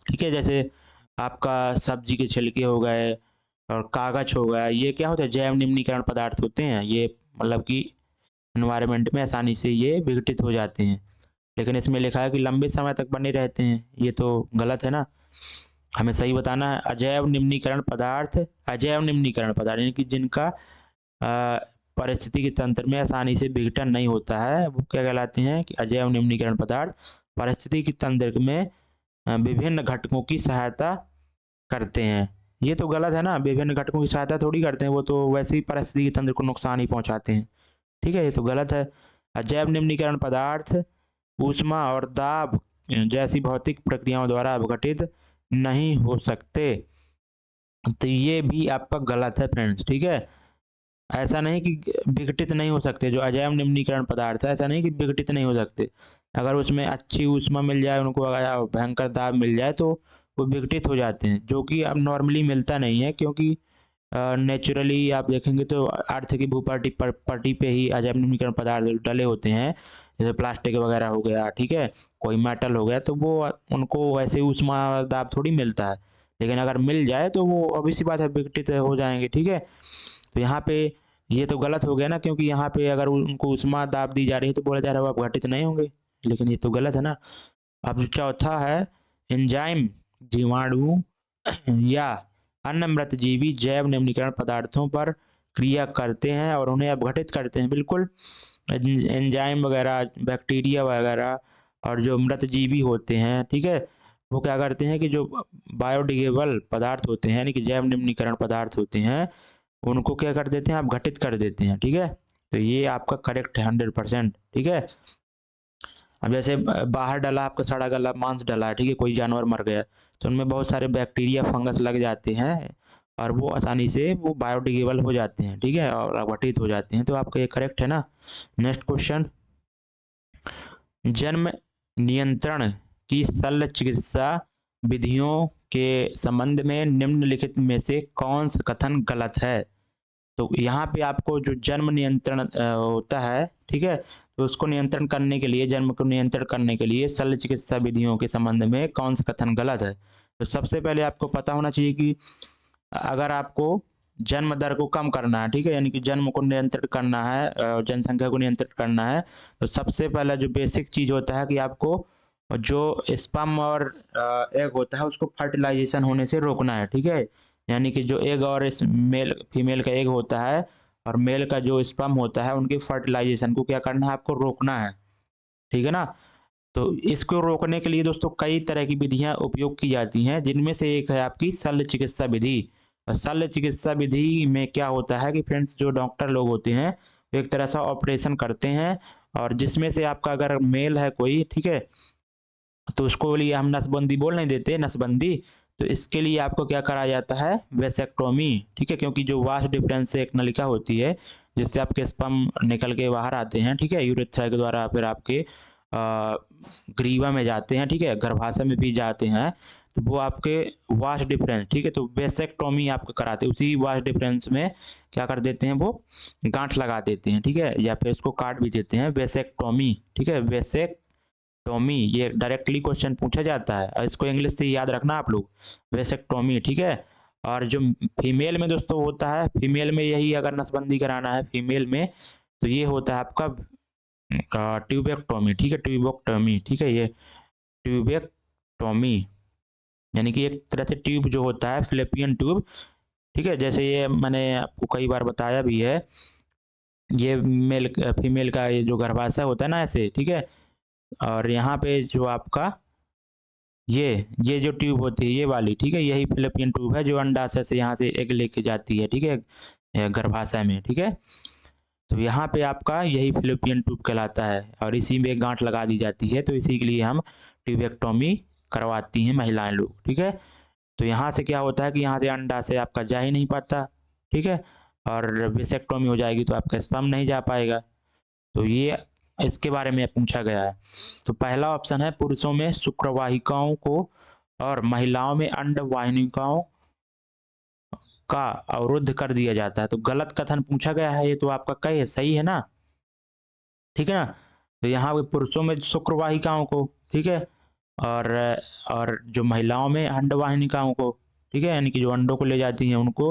ठीक है, जैसे आपका सब्जी के छिलके हो गए और कागज हो गया, ये क्या होता है, जैव निम्नीकरण पदार्थ होते हैं। ये मतलब कि एनवायरनमेंट में आसानी से ये विघटित हो जाते हैं, लेकिन इसमें लिखा है कि लंबे समय तक बने रहते हैं। ये तो गलत है ना, हमें सही बताना है। अजैव निम्नीकरण पदार्थ, अजैव निम्नीकरण पदार्थ यानी कि जिनका पारिस्थितिकी तंत्र में आसानी से विघटन नहीं होता है, वो क्या कहलाते हैं कि अजैव निम्नीकरण पदार्थ पारिस्थितिकी तंत्र में विभिन्न घटकों की सहायता करते हैं। ये तो गलत है ना, विभिन्न घटकों की सहायता थोड़ी करते हैं, वो तो वैसे ही पारिस्थितिकी तंत्र को नुकसान ही पहुंचाते हैं। ठीक है, ये तो गलत है। अजैव निम्नीकरण पदार्थ ऊष्मा और दाब जैसी भौतिक प्रक्रियाओं द्वारा अपघटित नहीं हो सकते। तो ये भी आपका गलत है फ्रेंड्स। ठीक है, ऐसा नहीं कि विघटित नहीं हो सकते। जो अजैव निम्नीकरण पदार्थ है, ऐसा नहीं कि विघटित नहीं हो सकते। अगर उसमें अच्छी ऊष्मा मिल जाए उनको, अगर भयंकर दाब मिल जाए, तो वो विघटित हो जाते हैं, जो कि अब नॉर्मली मिलता नहीं है, क्योंकि नेचुरली आप देखेंगे तो अर्थ की भूपटी पट्टी पे ही अजैव निम्नीकरण पदार्थ डले होते हैं, जैसे प्लास्टिक वगैरह हो गया। ठीक है, कोई मेटल हो गया, तो वो उनको वैसे ऊष्मा दाब थोड़ी मिलता है, लेकिन अगर मिल जाए तो वो obvious सी बात है विघटित हो जाएंगे। ठीक है, तो यहाँ पे ये तो गलत हो गया ना, क्योंकि यहाँ पे अगर उनको उष्मा दाब दी जा रही है तो बोला जा रहा है वो अपघटित नहीं होंगे, लेकिन ये तो गलत है ना। अब जो चौथा है, एंजाइम जीवाणु या अन्य मृतजीवी जैव निम्नीकरण पदार्थों पर क्रिया करते हैं और उन्हें अपघटित करते हैं। बिल्कुल, एंजाइम वगैरह, बैक्टीरिया वगैरह और जो मृतजीवी होते हैं, ठीक है, वो क्या करते हैं कि जो बायोडिग्रेडेबल पदार्थ होते हैं, यानी कि जैव निम्नीकरण पदार्थ होते हैं, उनको क्या कर देते हैं, अपघटित कर देते हैं। ठीक है, तो ये आपका करेक्ट है 100%। ठीक है, अब जैसे बाहर डला आपका सड़ा गला मांस डला है, ठीक है, कोई जानवर मर गया, तो उनमें बहुत सारे बैक्टीरिया फंगस लग जाते हैं और वो आसानी से वो बायोडिग्रेडेबल हो जाते हैं। ठीक है, और अपघटित हो जाते हैं। तो आपका ये करेक्ट है ना। नेक्स्ट क्वेश्चन, जन्म नियंत्रण की शल्य चिकित्सा विधियों के संबंध में निम्नलिखित में से कौन सा कथन गलत है? तो यहाँ पे आपको जो जन्म नियंत्रण होता है, ठीक है, तो उसको नियंत्रण करने के लिए, जन्म को नियंत्रण करने के लिए शल्य चिकित्सा विधियों के संबंध में कौन सा कथन गलत है? तो सबसे पहले आपको पता होना चाहिए कि अगर आपको जन्म दर को कम करना है, ठीक है, यानी कि जन्म को नियंत्रित करना है, जनसंख्या को नियंत्रित करना है, तो सबसे पहला जो बेसिक चीज होता है कि आपको जो स्पर्म और एग होता है उसको फर्टिलाइजेशन होने से रोकना है। ठीक है, यानी कि जो एग और इस मेल फीमेल का एग होता है और मेल का जो स्पर्म होता है, उनके फर्टिलाइजेशन को क्या करना है, आपको रोकना है। ठीक है ना, तो इसको रोकने के लिए दोस्तों कई तरह की विधियां उपयोग की जाती हैं, जिनमें से एक है आपकी शल्य चिकित्सा विधि। शल्य चिकित्सा विधि में क्या होता है कि फ्रेंड्स, जो डॉक्टर लोग होते हैं वो एक तरह से ऑपरेशन करते हैं, और जिसमें से आपका अगर मेल है कोई, ठीक है, तो उसको लिए हम नसबंदी बोल नहीं देते, नसबंदी, तो इसके लिए आपको क्या करा जाता है, वेसेक्टोमी। ठीक है, क्योंकि जो वास्ट डिफरेंस से एक नलिका होती है जिससे आपके स्पर्म निकल के बाहर आते हैं, ठीक है, यूरेथ्रा के द्वारा फिर आपके ग्रीवा में जाते हैं, ठीक है, गर्भाशय में भी जाते हैं, तो वो आपके वास्ट डिफरेंस, ठीक है, तो वेसेक्टोमी आपको कराते हैं। उसी वास्ट डिफरेंस में क्या कर देते हैं, वो गांठ लगा देते हैं, ठीक है, या फिर उसको काट भी देते हैं, वेसेक्टोमी। ठीक है, वेसेक्टोमी, ये डायरेक्टली क्वेश्चन पूछा जाता है और इसको इंग्लिश से याद रखना आप लोग, वेसेक्टोमी। ठीक है, और जो फीमेल में दोस्तों होता है, फीमेल में यही अगर नसबंदी कराना है फीमेल में, तो ये होता है आपका ट्यूबेक्टोमी। ठीक है, ट्यूबेक्टोमी, ठीक है, ये ट्यूबेक्टोमी यानी कि एक तरह से ट्यूब जो होता है, फिलिपियन ट्यूब, ठीक है, जैसे ये मैंने आपको कई बार बताया भी है, ये मेल फीमेल का ये जो गर्भाशय होता है ना ऐसे, ठीक है, और यहाँ पे जो आपका ये जो ट्यूब होती है ये वाली, ठीक है, यही फिलिपियन ट्यूब है जो अंडाशय से यहाँ से एग लेके जाती है, ठीक है, गर्भाशय में, ठीक है। तो यहाँ पे आपका यही फिलिपियन ट्यूब कहलाता है और इसी में गांठ लगा दी जाती है, तो इसी के लिए हम ट्यूबेक्टोमी करवाती हैं महिलाएं लोग, ठीक है। तो यहाँ से क्या होता है कि यहाँ से अंडा से आपका जा ही नहीं पाता, ठीक है, और वेसेक्टोमी हो जाएगी तो आपका स्पर्म नहीं जा पाएगा। तो ये इसके बारे में पूछा गया है। तो पहला ऑप्शन है पुरुषों में शुक्रवाहिकाओं को और महिलाओं में अंडवाहिकाओं का अवरुद्ध कर दिया जाता है। तो गलत कथन पूछा गया है, ये तो आपका कई है, सही है ना, ठीक है ना। तो यहाँ पे पुरुषों में शुक्रवाहिकाओं को, ठीक है, और और जो महिलाओं में अंडवाहिकाओं को, ठीक है, यानी कि जो अंडों को ले जाती हैं उनको,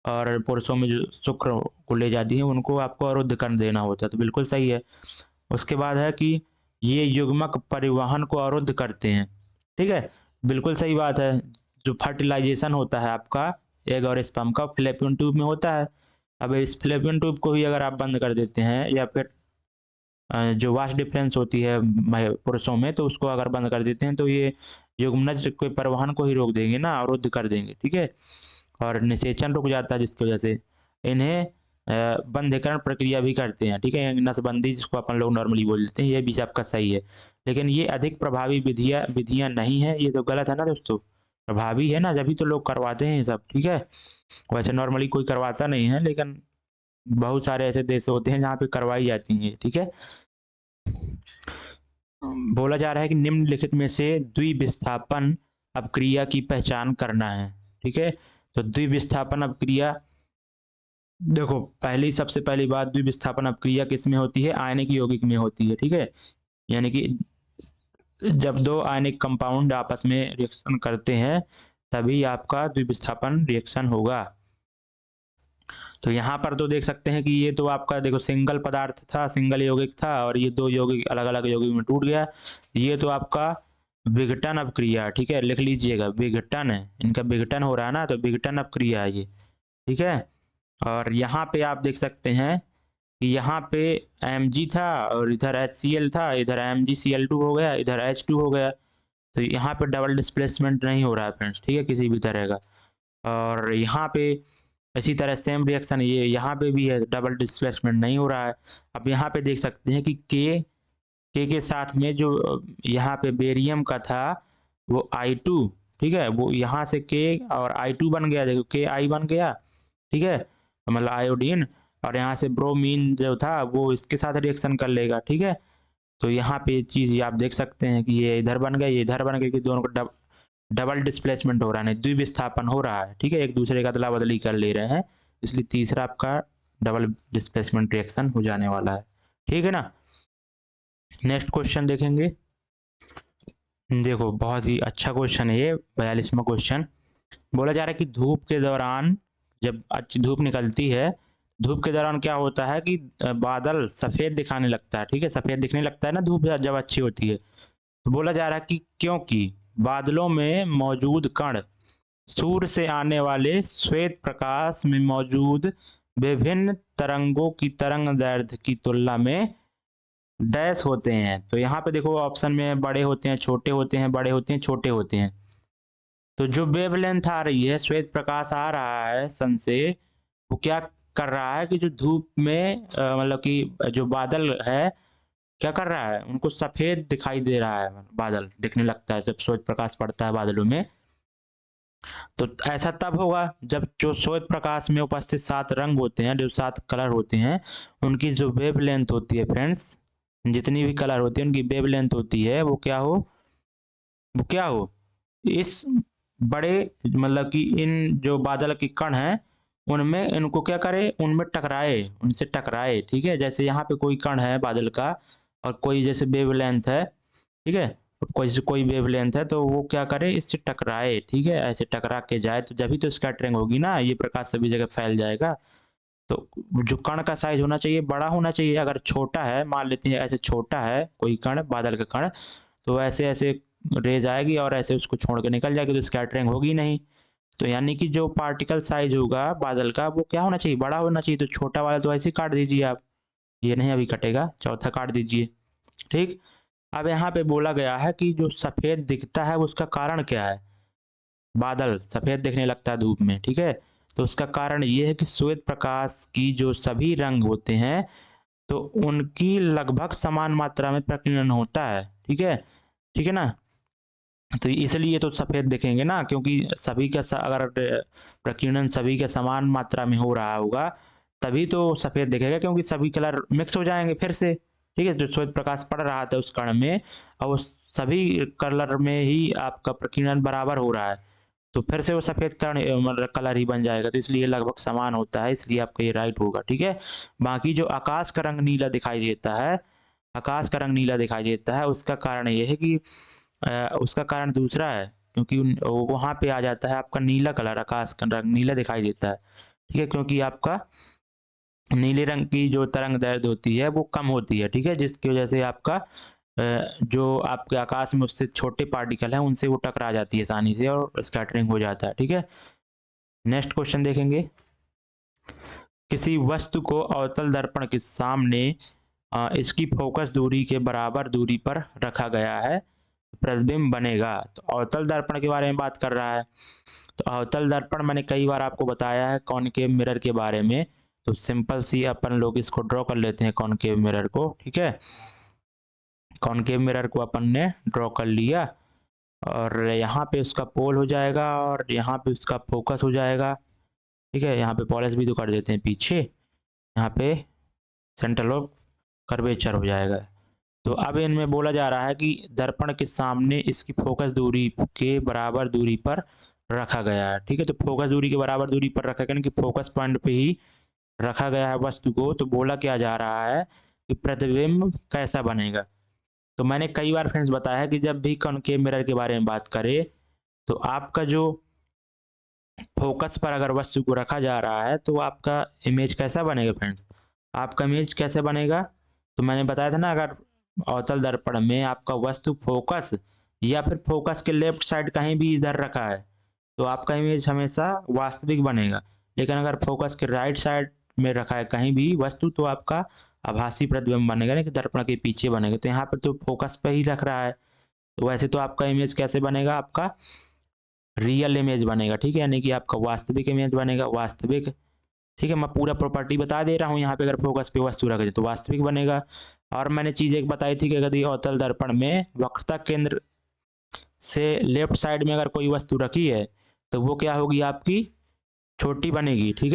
और पुरुषों में जो शुक्र को ले जाती हैं उनको आपको अवरुद्ध कर देना होता है, तो बिल्कुल सही है। उसके बाद है कि ये युग्मक परिवहन को अवरुद्ध करते हैं, ठीक है, बिल्कुल सही बात है। जो फर्टिलाइजेशन होता है आपका एग और स्पर्म का फ्लैपियन ट्यूब में होता है। अब इस फ्लैपियन ट्यूब को ही अगर आप बंद कर देते हैं या फिर जो वास्ट डिफरेंस होती है पुरुषों में, तो उसको अगर बंद कर देते हैं तो ये युग्मनज के परिवहन को ही रोक देंगे ना, अवरुद्ध कर देंगे, ठीक है, और निषेचन रुक जाता है, जिसकी वजह से इन्हें बंधीकरण प्रक्रिया भी करते हैं, ठीक है, नसबंदी जिसको अपन लोग नॉर्मली बोल देते हैं, ये भी आपका सही है। लेकिन ये अधिक प्रभावी विधियां नहीं है, ये तो गलत है ना दोस्तों। प्रभावी है ना, जब तो लोग करवाते हैं ये सब, ठीक है। वैसे नॉर्मली कोई करवाता नहीं है, लेकिन बहुत सारे ऐसे देश होते हैं जहाँ पे करवाई जाती हैं, ठीक है। बोला जा रहा है कि निम्नलिखित में से द्विविस्थापन अपक्रिया की पहचान करना है, ठीक है। तो द्विविस्थापन अपक्रिया, देखो पहली सबसे पहली बात, द्विविस्थापन अपक्रिया किस में होती है, आयनिक यौगिक में होती है, ठीक है, यानी कि जब दो आयनिक कंपाउंड आपस में रिएक्शन करते हैं तभी आपका द्विविस्थापन रिएक्शन होगा। तो यहाँ पर तो देख सकते हैं कि ये तो आपका देखो सिंगल पदार्थ था, सिंगल यौगिक था, और ये दो यौगिक अलग अलग यौगिक में टूट गया। ये तो आपका विघटन अपक्रिया, ठीक है, लिख लीजिएगा, विघटन है, इनका विघटन हो रहा है ना, तो विघटन अपक्रिया है ये, ठीक है। और यहाँ पे आप देख सकते हैं कि यहाँ पे Mg था और इधर HCl था, इधर MgCl2 हो गया, इधर H2 हो गया। तो यहाँ पे डबल डिस्प्लेसमेंट नहीं हो रहा है फ्रेंड्स, ठीक है, किसी भी तरह का। और यहाँ पे इसी तरह सेम रिएक्शन ये यहाँ पे भी है, डबल डिस्प्लेसमेंट नहीं हो रहा है। अब यहाँ पे देख सकते हैं कि के साथ में जो यहाँ पे बेरियम का था वो I2, ठीक है, वो यहाँ से के और I2 बन गया, देखो KI बन गया, ठीक है, मतलब आयोडीन, और यहाँ से ब्रोमीन जो था वो इसके साथ रिएक्शन कर लेगा, ठीक है। तो यहाँ पे चीज़ आप देख सकते हैं कि ये इधर बन गया, ये इधर बन गया, कि दोनों को डबल डिस्प्लेसमेंट हो रहा है, नहीं द्विविस्थापन हो रहा है, ठीक है, एक दूसरे का अदला बदली कर ले रहे हैं, इसलिए तीसरा आपका डबल डिस्प्लेसमेंट रिएक्शन हो जाने वाला है, ठीक है ना। नेक्स्ट क्वेश्चन देखेंगे, देखो बहुत ही अच्छा क्वेश्चन है ये, 42वां क्वेश्चन। बोला जा रहा है कि धूप के दौरान, जब अच्छी धूप निकलती है, धूप के दौरान क्या होता है कि बादल सफ़ेद दिखाने लगता है, ठीक है, सफ़ेद दिखने लगता है ना धूप जब अच्छी होती है। तो बोला जा रहा है कि क्योंकि बादलों में मौजूद कण सूर्य से आने वाले श्वेत प्रकाश में मौजूद विभिन्न तरंगों की तरंग दैर्ध्य की तुलना में डैश होते हैं। तो यहाँ पे देखो ऑप्शन में बड़े होते हैं, छोटे होते हैं, बड़े होते हैं, छोटे होते हैं। तो जो वेवलेंथ आ रही है, श्वेत प्रकाश आ रहा है सन से, वो क्या कर रहा है कि जो धूप में मतलब कि जो बादल है क्या कर रहा है, उनको सफेद दिखाई दे रहा है, बादल दिखने लगता है जब श्वेत प्रकाश पड़ता है बादलों में। तो ऐसा तब होगा जब जो श्वेत प्रकाश में उपस्थित 7 रंग होते हैं, जो 7 कलर होते हैं, उनकी जो वेवलेंथ होती है फ्रेंड्स, जितनी भी कलर होती है उनकी वेवलेंथ होती है, वो क्या हो इस बड़े, मतलब कि इन जो बादल के कण हैं उनमें इनको क्या करे, उनमें टकराए, उनसे टकराए, ठीक है। जैसे यहाँ पे कोई कण है बादल का और कोई जैसे वेवलेंथ है, ठीक है, कोई वेवलेंथ है, तो वो क्या करे, इससे टकराए, ठीक है, ऐसे टकरा के जाए, तो जब ही तो स्कैटरिंग होगी ना, ये प्रकाश सभी जगह फैल जाएगा। तो जो कण का साइज होना चाहिए बड़ा होना चाहिए। अगर छोटा है, मान लेते हैं ऐसे छोटा है कोई कण, बादल का कण, तो ऐसे ऐसे रेज आएगी और ऐसे उसको छोड़ के निकल जाएगी, तो स्कैटरिंग होगी नहीं। तो यानी कि जो पार्टिकल साइज होगा बादल का वो क्या होना चाहिए, बड़ा होना चाहिए। तो छोटा वाला तो ऐसे काट दीजिए आप, ये नहीं अभी कटेगा, चौथा काट दीजिए। ठीक, अब यहाँ पे बोला गया है कि जो सफेद दिखता है उसका कारण क्या है। बादल सफेद दिखने लगता है धूप में, ठीक है, तो उसका कारण ये है कि श्वेत प्रकाश की जो सभी रंग होते हैं तो उनकी लगभग समान मात्रा में प्रकीर्णन होता है। ठीक है ना। तो इसलिए तो सफेद दिखेंगे ना, क्योंकि सभी का अगर प्रकीर्णन सभी के समान मात्रा में हो रहा होगा तभी तो सफेद दिखेगा, क्योंकि सभी कलर मिक्स हो जाएंगे फिर से। ठीक है, जो श्वेत प्रकाश पड़ रहा था उस कण में और उस सभी कलर में ही आपका प्रकीर्णन बराबर हो रहा है, तो फिर से वो सफेद कण मतलब कलर ही बन जाएगा। तो इसलिए लगभग समान होता है, इसलिए आपका ये राइट होगा। ठीक है, बाकी जो आकाश का रंग नीला दिखाई देता है, आकाश का रंग नीला दिखाई देता है, उसका कारण ये है कि उसका कारण दूसरा है, क्योंकि वहाँ पे आ जाता है आपका नीला कलर, आकाश का रंग नीला दिखाई देता है। ठीक है, क्योंकि आपका नीले रंग की जो तरंग दैर्ध्य होती है वो कम होती है। ठीक है, जिसकी वजह से आपका जो आपके आकाश में उससे छोटे पार्टिकल हैं उनसे वो टकरा जाती है आसानी से और स्कैटरिंग हो जाता है। ठीक है, नेक्स्ट क्वेश्चन देखेंगे। किसी वस्तु को अवतल दर्पण के सामने इसकी फोकस दूरी के बराबर दूरी पर रखा गया है, प्रतिबिंब बनेगा। तो अवतल दर्पण के बारे में बात कर रहा है। तो अवतल दर्पण मैंने कई बार आपको बताया है कॉनकेव मिरर के बारे में। तो सिंपल सी अपन लोग इसको ड्रॉ कर लेते हैं कॉनकेव मिरर को। ठीक है, कॉनकेव मिरर को अपन ने ड्रॉ कर लिया और यहाँ पे उसका पोल हो जाएगा और यहाँ पे उसका फोकस हो जाएगा। ठीक है, यहाँ पे पॉलिश भी तो कर देते हैं पीछे, यहाँ पे सेंटर ऑफ कर्वेचर हो जाएगा। तो अब इनमें बोला जा रहा है कि दर्पण के सामने इसकी फोकस दूरी के बराबर दूरी पर रखा गया है। ठीक है, तो फोकस दूरी के बराबर दूरी पर रखा गया, कि फोकस पॉइंट पे ही रखा गया है वस्तु को। तो बोला क्या जा रहा है कि प्रतिबिंब कैसा बनेगा। तो मैंने कई बार फ्रेंड्स बताया है कि जब भी कॉनकेव मिरर के बारे में बात करें तो आपका जो फोकस पर अगर वस्तु को रखा जा रहा है तो आपका इमेज कैसा बनेगा फ्रेंड्स, आपका इमेज कैसे बनेगा। तो मैंने बताया था ना, अगर अवतल दर्पण में आपका वस्तु फोकस या फिर फोकस के लेफ्ट साइड कहीं भी इधर रखा है तो आपका इमेज हमेशा वास्तविक बनेगा। लेकिन अगर फोकस के राइट साइड में रखा है कहीं भी वस्तु तो आपका आभासी प्रतिबिंब बनेगा, ना कि दर्पण के पीछे बनेगा। तो यहाँ पर तो फोकस पे ही रख रहा है, तो वैसे तो आपका इमेज कैसे बनेगा, आपका रियल इमेज बनेगा। ठीक है, यानी कि आपका वास्तविक इमेज बनेगा, वास्तविक। ठीक है, मैं पूरा प्रॉपर्टी बता दे रहा हूँ यहाँ पे, अगर फोकस पे वस्तु रख दे तो वास्तविक बनेगा। और मैंने चीज एक बताई थी कि यदि अवतल दर्पण में वक्रता केंद्र से लेफ्ट साइड में अगर कोई वस्तु रखी है तो वो क्या होगी, आपकी छोटी बनेगी। ठीक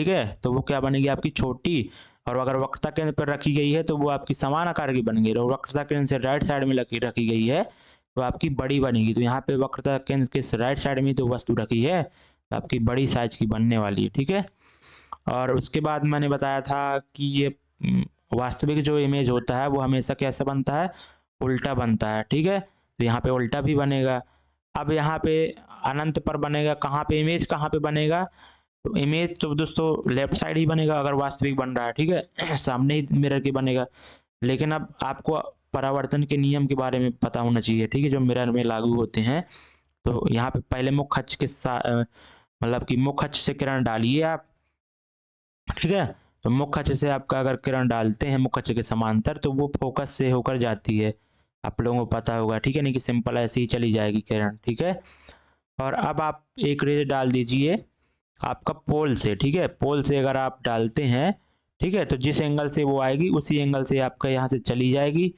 है, तो वो क्या बनेगी, आपकी छोटी। और अगर वक्रता केंद्र पर रखी गई है तो वो आपकी समान आकार की बनेगी, और वक्रता केंद्र से राइट साइड में रखी गई है तो आपकी बड़ी बनेगी। तो यहाँ पे वक्रता केंद्र के राइट साइड में तो वस्तु रखी है तो आपकी बड़ी साइज की बनने वाली है। ठीक है, और उसके बाद मैंने बताया था कि ये वास्तविक जो इमेज होता है वो हमेशा कैसा बनता है, उल्टा बनता है। ठीक है, तो यहाँ पे उल्टा भी बनेगा। अब यहाँ पे अनंत पर बनेगा, कहाँ पे इमेज कहाँ पे बनेगा, तो इमेज तो दोस्तों लेफ्ट साइड ही बनेगा अगर वास्तविक बन रहा है। ठीक है, सामने ही मिरर के बनेगा। लेकिन अब आपको परावर्तन के नियम के बारे में पता होना चाहिए। ठीक है, जो मिरर में लागू होते हैं। तो यहाँ पे पहले मुख्य अक्ष के साथ मतलब कि मुख्य अक्ष से किरण डालिए आप। ठीक है, तो मुख्य अक्ष से आपका अगर किरण डालते हैं मुख्य अक्ष के समांतर तो वो फोकस से होकर जाती है, आप लोगों को पता होगा। ठीक है, नहीं कि सिंपल ऐसे ही चली जाएगी किरण। ठीक है, और अब आप एक रे डाल दीजिए आपका पोल से। ठीक है, पोल से अगर आप डालते हैं, ठीक है, तो जिस एंगल से वो आएगी उसी एंगल से आपका यहाँ से चली जाएगी।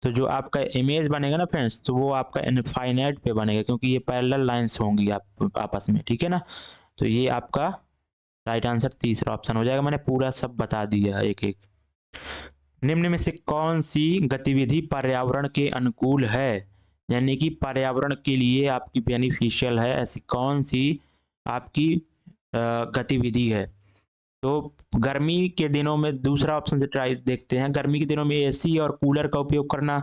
तो जो आपका इमेज बनेगा ना फ्रेंड्स, तो वो आपका इनफाइनाइट पे बनेगा, क्योंकि ये पैरेलल लाइंस होंगी आप आपस में। ठीक है ना, तो ये आपका राइट आंसर तीसरा ऑप्शन हो जाएगा। मैंने पूरा सब बता दिया एक एक। निम्न में से कौन सी गतिविधि पर्यावरण के अनुकूल है, यानी कि पर्यावरण के लिए आपकी बेनिफिशियल है, ऐसी कौन सी आपकी गतिविधि है। तो गर्मी के दिनों में दूसरा ऑप्शन से ट्राई देखते हैं, गर्मी के दिनों में एसी और कूलर का उपयोग करना।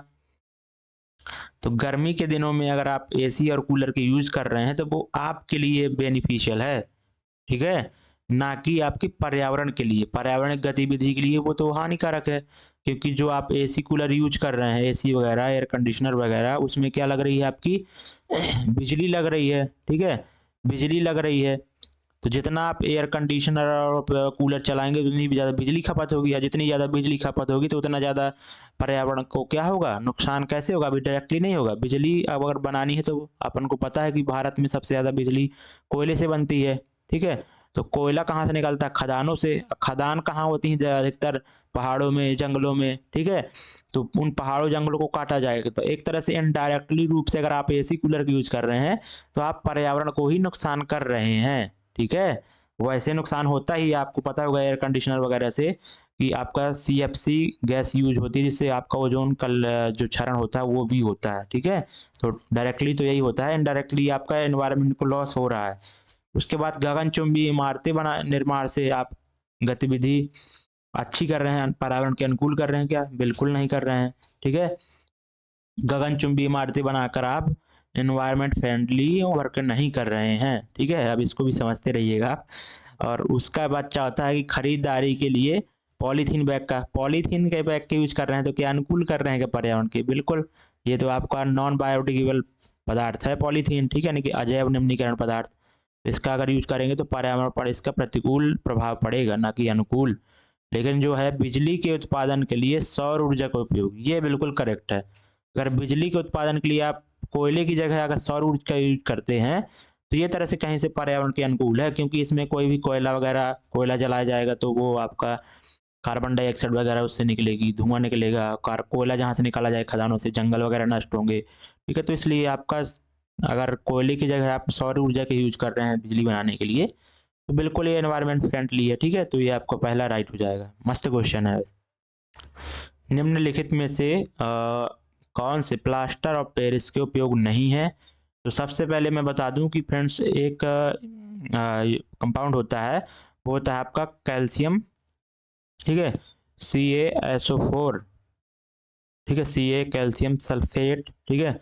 तो गर्मी के दिनों में अगर आप एसी और कूलर के यूज कर रहे हैं तो वो आपके लिए बेनिफिशियल है। ठीक है, ना कि आपके पर्यावरण के लिए। पर्यावरण गतिविधि के लिए वो तो हानिकारक है, क्योंकि जो आप एसी कूलर यूज कर रहे हैं, एसी वगैरह, एयर कंडीशनर वगैरह, उसमें क्या लग रही है आपकी बिजली लग रही है, ठीक है, बिजली लग रही है। तो जितना आप एयर कंडीशनर और कूलर चलाएंगे उतनी ज़्यादा बिजली खपत होगी, या जितनी ज़्यादा बिजली खपत होगी तो उतना ज़्यादा पर्यावरण को क्या होगा, नुकसान। कैसे होगा? अभी डायरेक्टली नहीं होगा। बिजली अब अगर बनानी है तो अपन को पता है कि भारत में सबसे ज़्यादा बिजली कोयले से बनती है, ठीक है। तो कोयला कहाँ से निकलता है? खदानों से। खदान कहाँ होती हैं? अधिकतर पहाड़ों में, जंगलों में, ठीक है। तो उन पहाड़ों जंगलों को काटा जाएगा, तो एक तरह से इनडायरेक्टली रूप से अगर आप एसी कूलर का यूज कर रहे हैं तो आप पर्यावरण को ही नुकसान कर रहे हैं, ठीक है। वैसे नुकसान होता ही, आपको पता होगा एयर कंडीशनर वगैरह से कि आपका CFC गैस यूज होती है, जिससे आपका ओजोन कल जो क्षरण होता है वो भी होता है, ठीक है। तो डायरेक्टली तो यही होता है, इनडायरेक्टली आपका एनवायरनमेंट को लॉस हो रहा है। उसके बाद गगनचुंबी इमारतें बना निर्माण से आप गतिविधि अच्छी कर रहे हैं, पर्यावरण के अनुकूल कर रहे हैं क्या? बिल्कुल नहीं कर रहे हैं, ठीक है। गगनचुंबी इमारतें बनाकर आप एनवायरनमेंट फ्रेंडली वर्क नहीं कर रहे हैं, ठीक है। अब इसको भी समझते रहिएगा आप। और उसका बच्चा होता है कि खरीदारी के लिए पॉलीथीन बैग का, पॉलीथीन के बैग के यूज कर रहे हैं, तो क्या अनुकूल कर रहे हैं क्या पर्यावरण के? बिल्कुल। ये तो आपका नॉन बायोडिग्रेडेबल पदार्थ है पॉलीथीन, ठीक है, यानी कि अजैव निम्नीकरण पदार्थ। इसका अगर यूज करेंगे तो पर्यावरण पर इसका प्रतिकूल प्रभाव पड़ेगा, ना कि अनुकूल। लेकिन जो है बिजली के उत्पादन के लिए सौर ऊर्जा का उपयोग, ये बिल्कुल करेक्ट है। अगर बिजली के उत्पादन के लिए आप कोयले की जगह अगर सौर ऊर्जा का यूज करते हैं तो ये तरह से कहीं से पर्यावरण के अनुकूल है, क्योंकि इसमें कोई भी कोयला वगैरह, कोयला जलाया जाएगा तो वो आपका कार्बन डाइऑक्साइड वगैरह उससे निकलेगी, धुआं निकलेगा। कोयला जहाँ से निकाला जाए खदानों से, जंगल वगैरह नष्ट होंगे, ठीक है। तो इसलिए आपका अगर कोयले की जगह आप सौर ऊर्जा के यूज कर रहे हैं बिजली बनाने के लिए तो बिल्कुल ये एनवायरनमेंट फ्रेंडली है, ठीक है। तो ये आपको पहला राइट हो जाएगा। मस्त क्वेश्चन है। निम्नलिखित में से कौन से प्लास्टर ऑफ पेरिस के उपयोग नहीं है? तो सबसे पहले मैं बता दूं कि फ्रेंड्स एक कंपाउंड होता है, वो होता है आपका कैल्शियम, ठीक है, CaSO4, ठीक है, Ca कैल्शियम सल्फेट, ठीक है,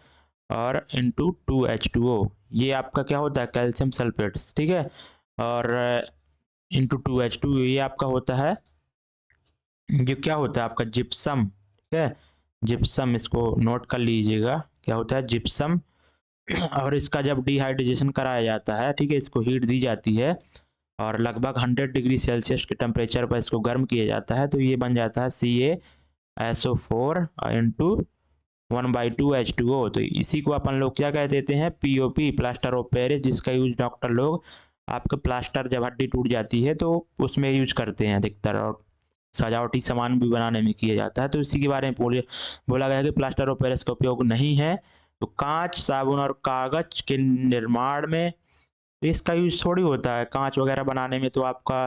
और इंटू 2H2O, ये आपका क्या होता है? कैल्शियम सल्फेट, ठीक है, और इंटू 2H2 ये आपका होता है, ये क्या होता है आपका? जिप्सम, ठीक है, जिप्सम, इसको नोट कर लीजिएगा, क्या होता है? जिप्सम। और इसका जब डिहाइड्रेशन कराया जाता है, ठीक है, इसको हीट दी जाती है और लगभग 100 डिग्री सेल्सियस के टेम्परेचर पर इसको गर्म किया जाता है, तो ये बन जाता है CaSO4 इंटू 1/2H2O। तो इसी को अपन लोग क्या कह देते हैं? POP, प्लास्टर ऑफ पेरिस, जिसका यूज डॉक्टर लोग आपके प्लास्टर जब हड्डी टूट जाती है तो उसमें यूज करते हैं अधिकतर, और सजावटी सामान भी बनाने में किया जाता है। तो इसी के बारे में बोला गया है कि प्लास्टर ऑफ पेरिस का उपयोग नहीं है। तो कांच, साबुन और कागज के निर्माण में इसका यूज थोड़ी होता है। कांच वगैरह बनाने में तो आपका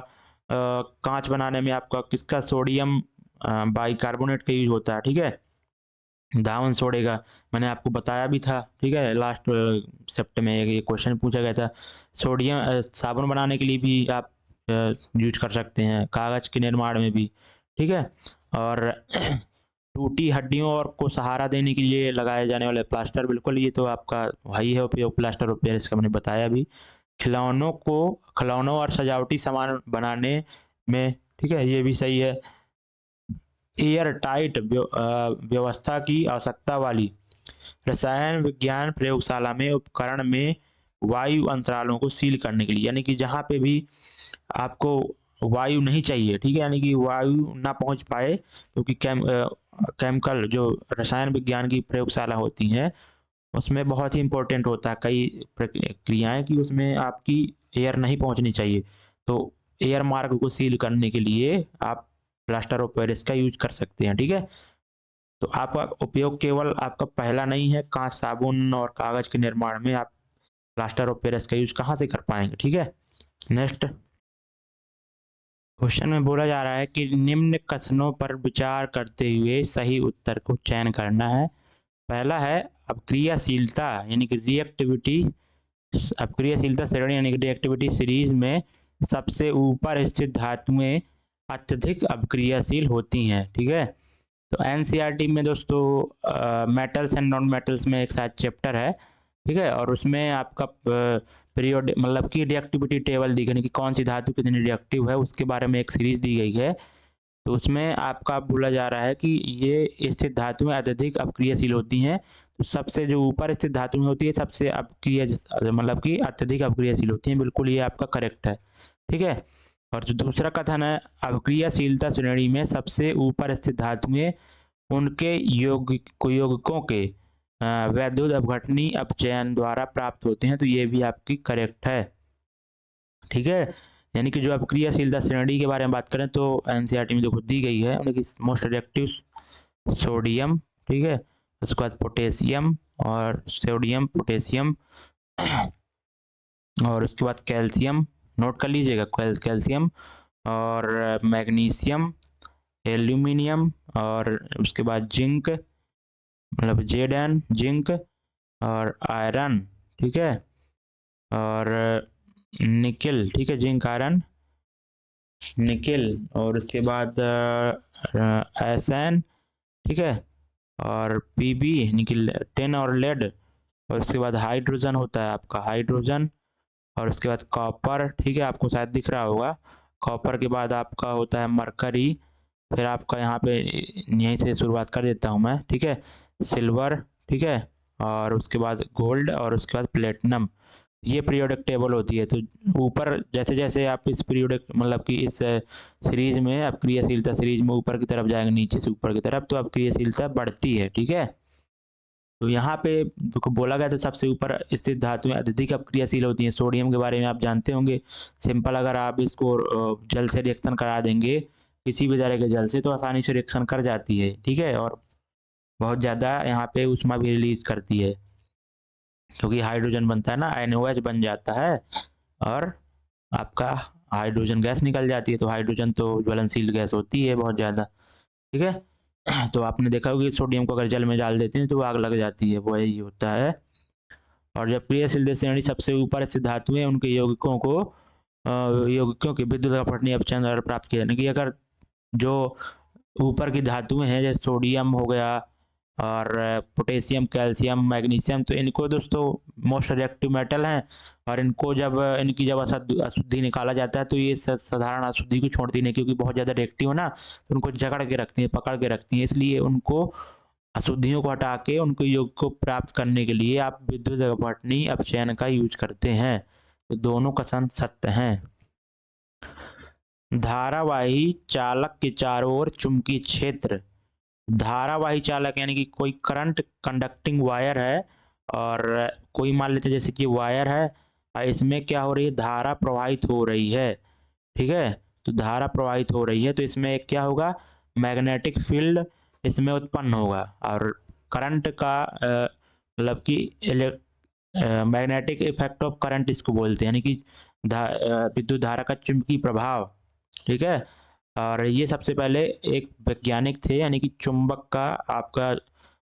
कांच बनाने में आपका किसका? सोडियम बाइकार्बोनेट का यूज होता है, ठीक है, दावन सोडे का। मैंने आपको बताया भी था, ठीक है, लास्ट सेप्ट में ये क्वेश्चन पूछा गया था। सोडियम साबुन बनाने के लिए भी आप यूज कर सकते हैं, कागज के निर्माण में भी, ठीक है। और टूटी हड्डियों और को सहारा देने के लिए लगाए जाने वाले प्लास्टर, बिल्कुल ये तो आपका वही है उपयोग, प्लास्टर ऑफ पेरिस का मैंने बताया भी। खिलौनों और सजावटी सामान बनाने में, ठीक है, ये भी सही है। एयर टाइट व्यवस्था की आवश्यकता वाली रसायन विज्ञान प्रयोगशाला में उपकरण में वायु अंतरालों को सील करने के लिए, यानी कि जहाँ पे भी आपको वायु नहीं चाहिए, ठीक है, यानी कि वायु ना पहुँच पाए, क्योंकि केमिकल जो रसायन विज्ञान की प्रयोगशाला होती हैं उसमें बहुत ही इंपॉर्टेंट होता है कई क्रियाएं कि उसमें आपकी एयर नहीं पहुंचनी चाहिए। तो एयर मार्ग को सील करने के लिए आप प्लास्टर ऑफ पेरिस का यूज कर सकते हैं, ठीक है। तो आपका उपयोग केवल आपका पहला नहीं है, कांच, साबुन और कागज के निर्माण में आप प्लास्टर ऑफ पेरिस का यूज कहाँ से कर पाएंगे, ठीक है। नेक्स्ट क्वेश्चन में बोला जा रहा है कि निम्न कथनों पर विचार करते हुए सही उत्तर को चयन करना है। पहला है अपक्रियाशीलता यानी कि रिएक्टिविटी, अपक्रियाशीलता श्रेणी यानी कि रिएक्टिविटी सीरीज में सबसे ऊपर स्थित धातुएं अत्यधिक अपक्रियाशील होती हैं, ठीक है। तो NCERT में दोस्तों मेटल्स एंड नॉन मेटल्स में एक साथ चैप्टर है, ठीक है। और उसमें आपका पीरियड मतलब कि रिएक्टिविटी टेबल दी गई कि कौन सी धातु कितनी रिएक्टिव है, उसके बारे में एक सीरीज दी गई है। तो उसमें आपका बोला जा रहा है कि ये स्थित धातुएं अत्यधिक अपक्रियशील होती हैं। तो सबसे जो ऊपर स्थित धातुएं होती है सबसे अपक्रिय मतलब कि अत्यधिक अपक्रियशील होती हैं। बिल्कुल ये आपका करेक्ट है, ठीक है। और जो दूसरा कथन है, अपक्रियशीलता श्रेणी में सबसे ऊपर स्थित धातुएं उनके यौगिकों के वैद्युत अपघटनी अपचयन द्वारा प्राप्त होते हैं। तो ये भी आपकी करेक्ट है, ठीक है। यानी कि जो अपक्रियाशीलता श्रेणी के बारे में बात करें तो एनसीईआरटी में जो खुद दी गई है उनकी मोस्ट रिएक्टिव सोडियम, ठीक है, उसके बाद पोटेशियम और सोडियम पोटेशियम और उसके बाद कैल्शियम, नोट कर लीजिएगा, कैल्शियम और मैग्नीशियम, एल्यूमिनियम और उसके बाद जिंक मतलब जेडन जिंक और आयरन, ठीक है, और निकिल, ठीक है, जिंक आयरन निकिल और उसके बाद एसएन, ठीक है, और पीबी निकिल टिन और लेड और उसके बाद हाइड्रोजन होता है आपका हाइड्रोजन और उसके बाद कॉपर, ठीक है, आपको शायद दिख रहा होगा। कॉपर के बाद आपका होता है मरकरी, फिर आपका यहाँ पे यहीं से शुरुआत कर देता हूँ मैं, ठीक है, सिल्वर, ठीक है, और उसके बाद गोल्ड और उसके बाद प्लेटिनम। ये पीरियोडिक टेबल होती है। तो ऊपर जैसे जैसे आप इस पीरियोडिक मतलब कि इस सीरीज में आप क्रियाशीलता सीरीज में ऊपर की तरफ जाएंगे, नीचे से ऊपर की तरफ, तो आप क्रियाशीलता बढ़ती है, ठीक है। तो यहाँ पे बोला गया तो सबसे ऊपर स्थित धातुएं अत्यधिक अपक्रियाशील होती हैं। सोडियम के बारे में आप जानते होंगे, सिंपल अगर आप इसको जल से रिएक्शन करा देंगे किसी भी तरह के जल से तो आसानी से रिएक्शन कर जाती है, ठीक है, और बहुत ज़्यादा यहाँ पे ऊष्मा भी रिलीज करती है क्योंकि हाइड्रोजन बनता है ना, NOH बन जाता है और आपका हाइड्रोजन गैस निकल जाती है। तो हाइड्रोजन तो ज्वलनशील गैस होती है बहुत ज़्यादा, ठीक है। तो आपने देखा होगा कि सोडियम को अगर जल में डाल देते हैं तो आग लग जाती है, वो यही होता है। और जब क्रियाशील श्रेणी सबसे ऊपर स्थित धातुएं उनके यौगिकों के विद्युत अपघटनी अपचयन द्वारा प्राप्त किया, यानी कि अगर जो ऊपर की धातुएं हैं जैसे सोडियम हो गया और पोटेशियम, कैल्शियम, मैग्नीशियम, तो इनको दोस्तों मोस्ट रिएक्टिव मेटल हैं और इनको जब इनकी जब अशुद्धि निकाला जाता है तो ये साधारण अशुद्धि को छोड़ती नहीं, क्योंकि बहुत ज़्यादा रिएक्टिव है ना, तो उनको जकड़ के रखती हैं, पकड़ के रखती हैं, इसलिए उनको अशुद्धियों को हटा के उनको योग को प्राप्त करने के लिए आप विद्युत अपघटनी अपचयन का यूज करते हैं। तो दोनों कथन सत्य हैं। धारावाही चालक के चारों ओर चुंबकीय क्षेत्र, धारावाही चालक यानी कि कोई करंट कंडक्टिंग वायर है और कोई मान लेते जैसे कि वायर है और इसमें क्या हो रही है, धारा प्रवाहित हो रही है, ठीक है। तो धारा प्रवाहित हो रही है तो इसमें एक क्या होगा, मैग्नेटिक फील्ड इसमें उत्पन्न होगा और करंट का मतलब कि मैग्नेटिक इफेक्ट ऑफ करंट इसको बोलते हैं, यानी कि विद्युत धारा का चुंबकीय प्रभाव, ठीक है। और ये सबसे पहले एक वैज्ञानिक थे, यानी कि चुंबक का आपका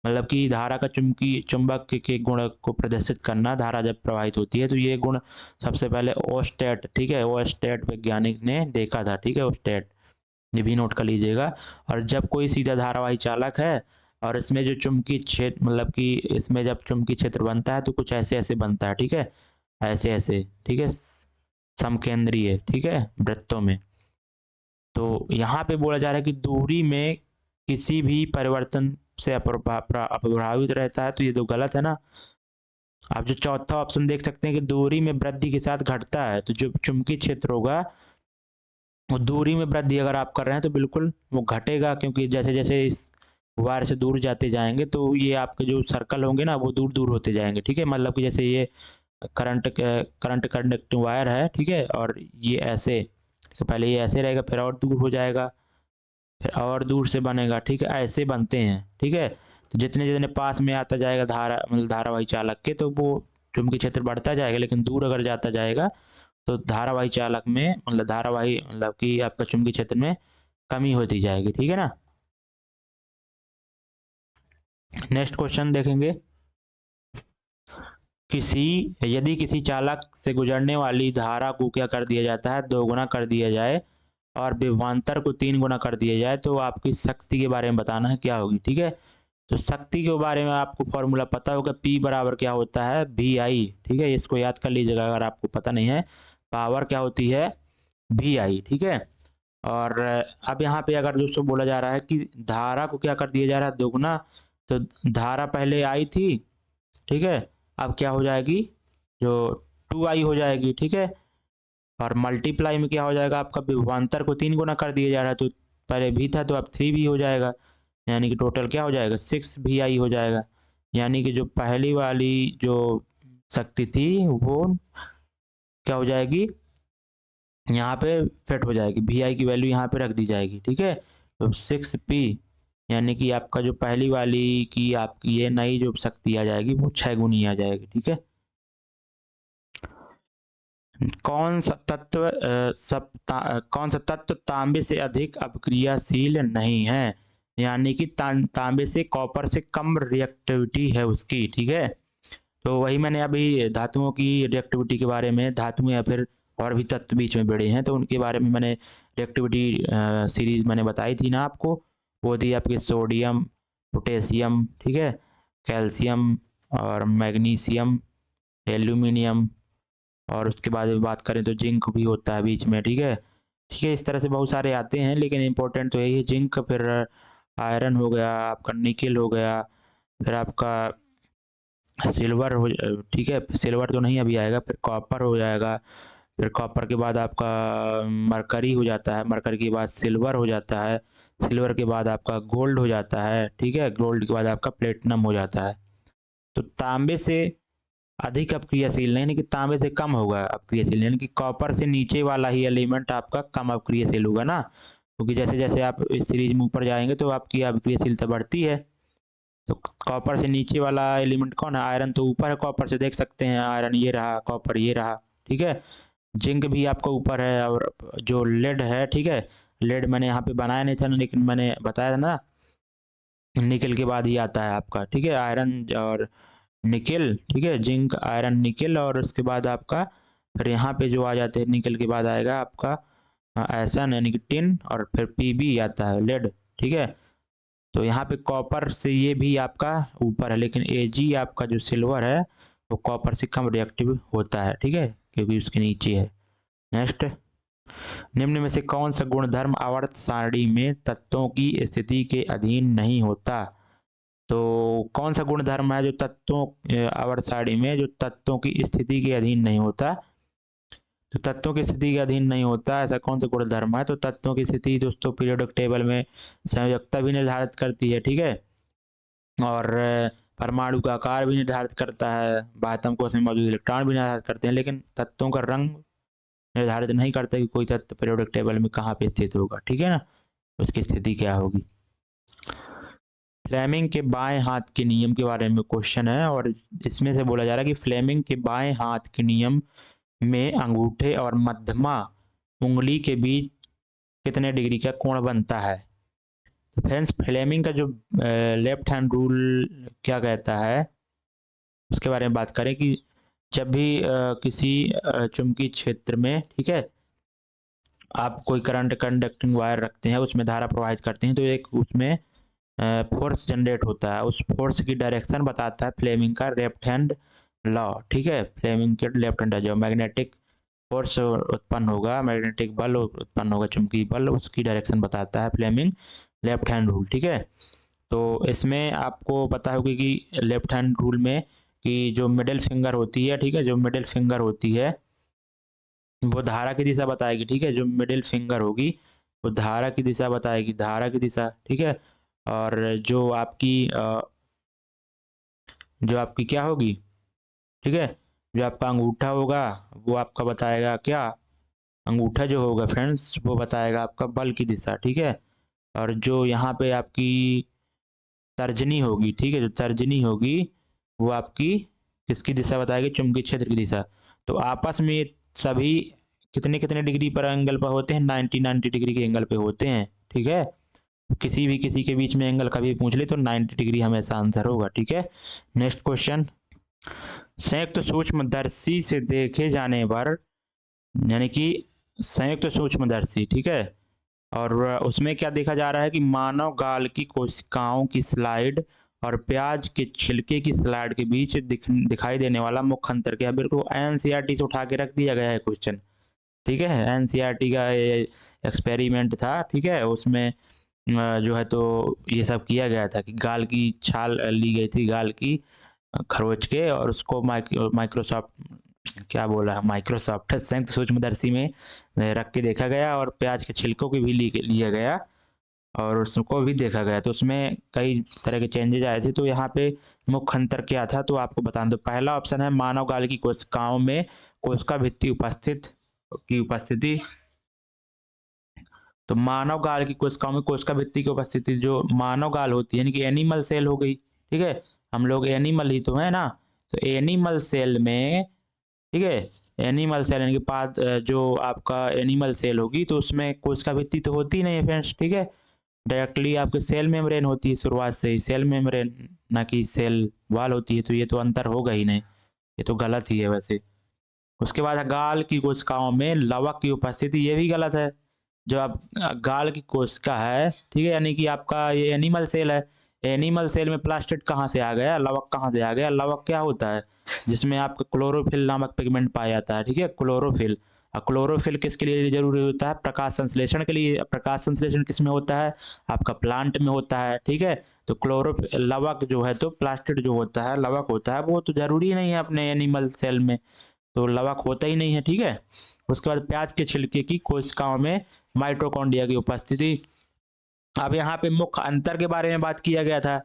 मतलब कि धारा का चुंबक के गुण को प्रदर्शित करना, धारा जब प्रवाहित होती है तो ये गुण सबसे पहले ओस्टेट, ठीक है, ओस्टेट वैज्ञानिक ने देखा था, ठीक है, ओस्टेट, ये भी नोट कर लीजिएगा। और जब कोई सीधा धारावाही चालक है और इसमें जो चुंबकीय क्षेत्र मतलब कि इसमें जब चुंबकीय क्षेत्र बनता है तो कुछ ऐसे ऐसे बनता है, ठीक है, ऐसे ऐसे, ठीक है, समकेंद्रीय, ठीक है, वृत्तों में। तो यहाँ पे बोला जा रहा है कि दूरी में किसी भी परिवर्तन से अप्रभावित रहता है, तो ये तो गलत है ना। आप जो चौथा ऑप्शन देख सकते हैं कि दूरी में वृद्धि के साथ घटता है, तो जो चुंबकीय क्षेत्र होगा वो दूरी में वृद्धि अगर आप कर रहे हैं तो बिल्कुल वो घटेगा, क्योंकि जैसे जैसे इस वायर से दूर जाते जाएंगे तो ये आपके जो सर्कल होंगे ना वो दूर दूर होते जाएंगे, ठीक है। मतलब कि जैसे ये करंट कंडक्टिंग वायर है, ठीक है, और ये ऐसे, तो पहले ये ऐसे रहेगा फिर और दूर हो जाएगा फिर और दूर से बनेगा, ठीक है, ऐसे बनते हैं, ठीक है। तो जितने जितने पास में आता जाएगा धारा मतलब धारावाही चालक के तो वो चुंबकीय क्षेत्र बढ़ता जाएगा, लेकिन दूर अगर जाता जाएगा तो धारावाही चालक में मतलब धारावाही मतलब कि आपका चुंबकीय क्षेत्र में कमी होती जाएगी, ठीक है ना। नेक्स्ट क्वेश्चन देखेंगे, यदि किसी चालक से गुजरने वाली धारा को क्या कर दिया जाता है, 2 गुना कर दिया जाए और विभवांतर को 3 गुना कर दिया जाए तो आपकी शक्ति के बारे में बताना है क्या होगी, ठीक है। तो शक्ति के बारे में आपको फॉर्मूला पता होगा, P बराबर क्या होता है VI, ठीक है, इसको याद कर लीजिएगा अगर आपको पता नहीं है। पावर क्या होती है VI, ठीक है। और अब यहाँ पे अगर दोस्तों बोला जा रहा है कि धारा को क्या कर दिया जा रहा है दोगुना, तो धारा पहले आई थी, ठीक है, अब क्या हो जाएगी, जो 2I हो जाएगी, ठीक है। और मल्टीप्लाई में क्या हो जाएगा, आपका विभवांतर को 3 गुना कर दिया जा रहा है, तो पहले भी था तो अब 3V हो जाएगा, यानी कि टोटल क्या हो जाएगा 6VI हो जाएगा। यानी कि जो पहली वाली जो शक्ति थी वो क्या हो जाएगी, यहाँ पे फिट हो जाएगी, VI की वैल्यू यहाँ पे रख दी जाएगी, ठीक है। तो 6P यानी कि आपका जो पहली वाली की आपकी ये नई जो शक्ति आ जाएगी वो 6 गुनी आ जाएगी, ठीक है। कौन सा तत्व तांबे से अधिक अपक्रियाशील नहीं है, यानी कि तांबे से कॉपर से कम रिएक्टिविटी है उसकी, ठीक है। तो वही मैंने अभी धातुओं की रिएक्टिविटी के बारे में, धातु या फिर और भी तत्व बीच में बड़े हैं तो उनके बारे में मैंने रिएक्टिविटी सीरीज मैंने बताई थी ना आपको, वो थी आपके सोडियम, पोटेशियम, ठीक है, कैल्शियम और मैग्नीशियम, एल्यूमिनियम, और उसके बाद बात करें तो जिंक भी होता है बीच में, ठीक है। ठीक है, इस तरह से बहुत सारे आते हैं, लेकिन इंपॉर्टेंट तो यही है जिंक, फिर आयरन हो गया आपका, निकेल हो गया, फिर आपका सिल्वर हो, ठीक है, सिल्वर तो नहीं अभी आएगा, फिर कॉपर हो जाएगा, फिर कॉपर के बाद आपका मरकरी हो जाता है, मरकरी के बाद सिल्वर हो जाता है, सिल्वर के बाद आपका गोल्ड हो जाता है, ठीक है, गोल्ड के बाद आपका प्लेटिनम हो जाता है। तो तांबे से अधिक अपक्रियाशील नहीं, यानी कि तांबे से कम होगा अपक्रियाशील, यानी कि कॉपर से नीचे वाला ही एलिमेंट आपका कम अपक्रियाशील होगा ना, क्योंकि जैसे जैसे आप इस सीरीज में ऊपर जाएंगे तो आपकी अपक्रियाशीलता बढ़ती है। तो कॉपर से नीचे वाला एलिमेंट कौन है, आयरन तो ऊपर है कॉपर से, देख सकते हैं आयरन ये रहा, कॉपर ये रहा, ठीक है। जिंक भी आपका ऊपर है, और जो लेड है, ठीक है, लेड मैंने यहाँ पे बनाया नहीं था ना, लेकिन मैंने बताया था ना, निकल के बाद ही आता है आपका, ठीक है, आयरन और निकेल, ठीक है, जिंक आयरन निकेल, और उसके बाद आपका फिर यहाँ पे जो आ जाते हैं निकल के बाद आएगा आपका एसन यानी कि टिन, और फिर पीबी आता है लेड, ठीक है। तो यहाँ पे कॉपर से ये भी आपका ऊपर है, लेकिन एजी आपका जो सिल्वर है वो कॉपर से कम रिएक्टिव होता है, ठीक है, क्योंकि उसके नीचे है। नेक्स्ट, निम्न में से कौन सा गुणधर्म आवर्त सारणी में तत्वों की स्थिति के अधीन नहीं होता। तो कौन सा गुणधर्म है जो तत्वों आवर्त सारणी में जो तत्वों की स्थिति के अधीन नहीं होता, तो तत्वों की स्थिति के अधीन नहीं होता ऐसा कौन सा गुणधर्म है। तो तत्वों की स्थिति दोस्तों पीरियोडिक टेबल में संयोजकता भी निर्धारित करती है, ठीक है, और परमाणु का आकार भी निर्धारित करता है, बाह्यतम कोश में मौजूद इलेक्ट्रॉन भी निर्धारित करते हैं, लेकिन तत्वों का रंग निर्धारित नहीं करता कि कोई तत्व पीरियोडिक टेबल में कहाँ पे स्थित होगा, ठीक है ना, उसकी स्थिति क्या होगी। फ्लेमिंग के बाएं हाथ के नियम के बारे में क्वेश्चन है, और इसमें से बोला जा रहा है कि फ्लेमिंग के बाएं हाथ के नियम में अंगूठे और मध्यमा उंगली के बीच कितने डिग्री का कोण बनता है। तो फ्रेंड्स, फ्लेमिंग का जो लेफ्ट हैंड रूल क्या कहता है उसके बारे में बात करें कि जब भी किसी चुंबकीय क्षेत्र में, ठीक है, आप कोई करंट कंडक्टिंग वायर रखते हैं, उसमें धारा प्रवाहित करते हैं, तो एक उसमें फोर्स जनरेट होता है, उस फोर्स की डायरेक्शन बताता है फ्लेमिंग का लेफ्ट हैंड लॉ, ठीक है, फ्लेमिंग के लेफ्ट हैंड जो मैग्नेटिक फोर्स उत्पन्न होगा, मैग्नेटिक बल उत्पन्न होगा, चुंबकीय बल, उसकी डायरेक्शन बताता है फ्लेमिंग लेफ्ट हैंड रूल, ठीक है। तो इसमें आपको पता होगा कि लेफ्ट हैंड रूल में कि जो मिडिल फिंगर होती है, ठीक है, जो मिडिल फिंगर होती है वो धारा की दिशा बताएगी, ठीक है, जो मिडिल फिंगर होगी वो धारा की दिशा बताएगी, धारा की दिशा, ठीक है। और जो आपकी क्या होगी, ठीक है, जो आपका अंगूठा होगा वो आपका बताएगा क्या, अंगूठा जो होगा फ्रेंड्स वो बताएगा आपका बल की दिशा, ठीक है। और जो यहाँ पे आपकी तर्जनी होगी, ठीक है, जो तर्जनी होगी वो आपकी किसकी दिशा बताएगी, चुंबकीय क्षेत्र की दिशा। तो आपस में सभी कितने कितने डिग्री पर एंगल पर होते हैं, 90 डिग्री के एंगल पे होते हैं, ठीक है। किसी के बीच में एंगल कभी पूछ ले तो 90 डिग्री हमेशा आंसर होगा, ठीक है। नेक्स्ट क्वेश्चन, संयुक्त सूक्ष्मदर्शी से देखे जाने पर, यानी कि संयुक्त सूक्ष्मदर्शी, ठीक है, और उसमें क्या देखा जा रहा है कि मानव गाल की कोशिकाओं की स्लाइड और प्याज के छिलके की स्लाइड के बीच दिखाई देने वाला मुख्य अंतर क्या है। बिल्कुल एनसीईआरटी से उठा के रख दिया गया है क्वेश्चन, ठीक है। एनसीईआरटी का ये एक्सपेरिमेंट था, ठीक है। उसमें जो है तो ये सब किया गया था कि गाल की छाल ली गई थी, गाल की खरोच के, और उसको माइक्रोसॉफ्ट क्या बोला है, माइक्रोसॉफ्ट संयुक्त सूक्ष्मदर्शी में रख के देखा गया, और प्याज के छिलकों की भी लिया गया और उसको भी देखा गया। तो उसमें कई तरह के चेंजेज आए थे। तो यहाँ पे मुख्य अंतर क्या था, तो आपको बता दो। पहला ऑप्शन है मानव गाल की कोशिकाओं में कोशिका भित्ति उपस्थिति। तो मानव गाल की कोशिकाओं में कोशिका भित्ति की उपस्थिति, जो मानव गाल होती है यानी कि एनिमल सेल हो गई, ठीक है। हम लोग एनिमल ही तो है ना। तो एनिमल सेल में, ठीक है, एनिमल सेल यानी कि पाद जो आपका एनिमल सेल होगी तो उसमें कोशिका भित्ति तो होती नहीं है फ्रेंड्स, ठीक है। डायरेक्टली आपके सेल मेम्ब्रेन होती है, शुरुआत से ही सेल मेम्ब्रेन, ना कि सेल वाल होती है। तो ये तो अंतर होगा ही नहीं, ये तो गलत ही है वैसे। उसके बाद है गाल की कोशिकाओं में लवक की उपस्थिति, ये भी गलत है। जो आप गाल की कोशिका है, ठीक है, यानी कि आपका ये एनिमल सेल है। एनिमल सेल में प्लास्टिड कहाँ से आ गया, लवक कहाँ से आ गया। लवक क्या होता है, जिसमें आपका क्लोरोफिल नामक पिगमेंट पाया जाता है, ठीक है, क्लोरोफिल। और क्लोरोफिल किसके लिए जरूरी होता है, प्रकाश संश्लेषण के लिए। प्रकाश संश्लेषण किस में होता है, आपका प्लांट में होता है, ठीक है। तो क्लोरोफिल लवक जो है, तो प्लास्टिड जो होता है, लवक होता है, वो तो जरूरी नहीं है अपने एनिमल सेल में, तो लवक होता ही नहीं है, ठीक है। उसके बाद प्याज के छिलके की कोशिकाओं में माइटोकॉन्ड्रिया की उपस्थिति। अब यहाँ पे मुख्य अंतर के बारे में बात किया गया था।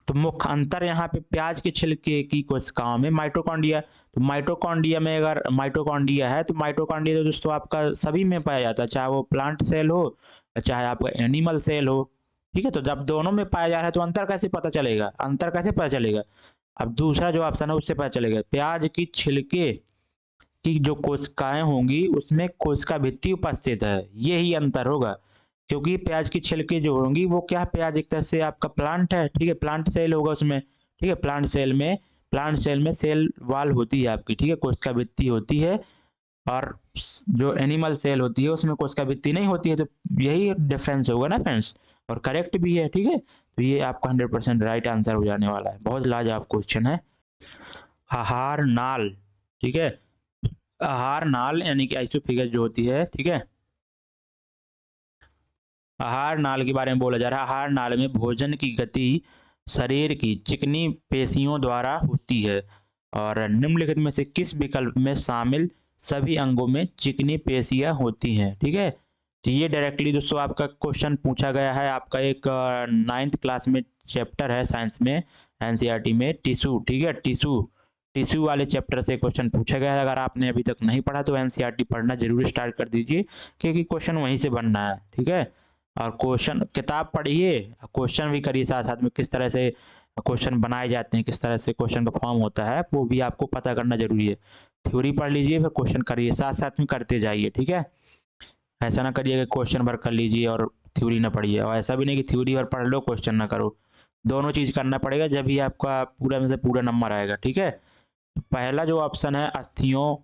तो मुख्य अंतर यहाँ पे प्याज के छिलके की कोशिकाओं में माइटोकॉन्ड्रिया। तो माइटोकॉन्ड्रिया में अगर माइटोकॉन्ड्रिया है, तो माइटोकॉन्ड्रिया तो दोस्तों आपका सभी में पाया जाता है, चाहे वो प्लांट सेल हो चाहे आपका एनिमल सेल हो, ठीक है। तो जब दोनों में पाया जा रहा है तो अंतर कैसे पता चलेगा, अंतर कैसे पता चलेगा। अब दूसरा जो ऑप्शन है उससे पता चलेगा, प्याज की छिलके की जो कोशिकाएं होंगी उसमें कोशिका भित्ति उपस्थित है, ये ही अंतर होगा। क्योंकि प्याज की छिलके जो होंगी वो क्या, प्याज एक तरह से आपका प्लांट है, ठीक है, प्लांट सेल होगा उसमें, ठीक है। प्लांट सेल में सेल वाल होती है आपकी, ठीक है, कोशिका भित्ति होती है। और जो एनिमल सेल होती है उसमें कोशिका भित्ति नहीं होती है। तो यही डिफरेंस होगा ना फ्रेंड्स, और करेक्ट भी है, ठीक है। तो ये आपका 100% राइट आंसर हो जाने वाला है। बहुत लाजवाब क्वेश्चन है। आहार नाल, ठीक है, आहार नाल यानी कि आइसोफेगस जो होती है, ठीक है। आहार नाल के बारे में बोला जा रहा है। आहार नाल में भोजन की गति शरीर की चिकनी पेशियों द्वारा होती है, और निम्नलिखित में से किस विकल्प में शामिल सभी अंगों में चिकनी पेशियां होती हैं, ठीक है। तो ये डायरेक्टली दोस्तों आपका क्वेश्चन पूछा गया है। आपका एक 9th क्लास में चैप्टर है साइंस में, एनसीईआरटी में, टिश्यू, ठीक है, टिश्यू वाले चैप्टर से क्वेश्चन पूछा गया है। अगर आपने अभी तक नहीं पढ़ा तो एनसीईआरटी पढ़ना जरूर स्टार्ट कर दीजिए, क्योंकि क्वेश्चन वहीं से बनना है, ठीक है। और क्वेश्चन किताब पढ़िए, क्वेश्चन भी करिए साथ साथ में, किस तरह से क्वेश्चन बनाए जाते हैं, किस तरह से क्वेश्चन का फॉर्म होता है, वो भी आपको पता करना जरूरी है। थ्योरी पढ़ लीजिए, फिर क्वेश्चन करिए, साथ साथ में करते जाइए, ठीक है। ऐसा ना करिए कि क्वेश्चन भर कर लीजिए और थ्योरी ना पढ़िए, और ऐसा भी नहीं कि थ्योरी भर पढ़ लो क्वेश्चन ना करो। दोनों चीज़ करना पड़ेगा, जब भी आपका पूरा में से पूरा नंबर आएगा, ठीक है। पहला जो ऑप्शन है अस्थियों,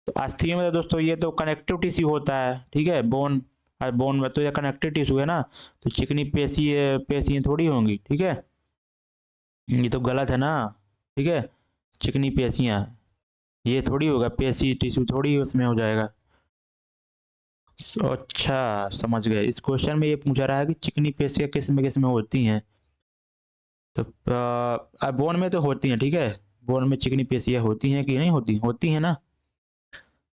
तो अस्थियों में तो दोस्तों ये तो कनेक्टिव टिश्यू होता है, ठीक है। बोन में तो ये कनेक्टिव टिश्यू है ना, तो चिकनी पेशी थोड़ी होंगी, ठीक है। ये तो गलत है ना, ठीक है। चिकनी पेशियां ये थोड़ी होगा, पेशी टिश्यू थोड़ी उसमें हो जाएगा। अच्छा समझ गए। इस क्वेश्चन में ये पूछा रहा है कि चिकनी पेशियां किस में होती हैं। तो बोन में तो होती हैं, ठीक है। बोन में चिकनी पेशियां होती हैं कि नहीं होती, होती हैं ना।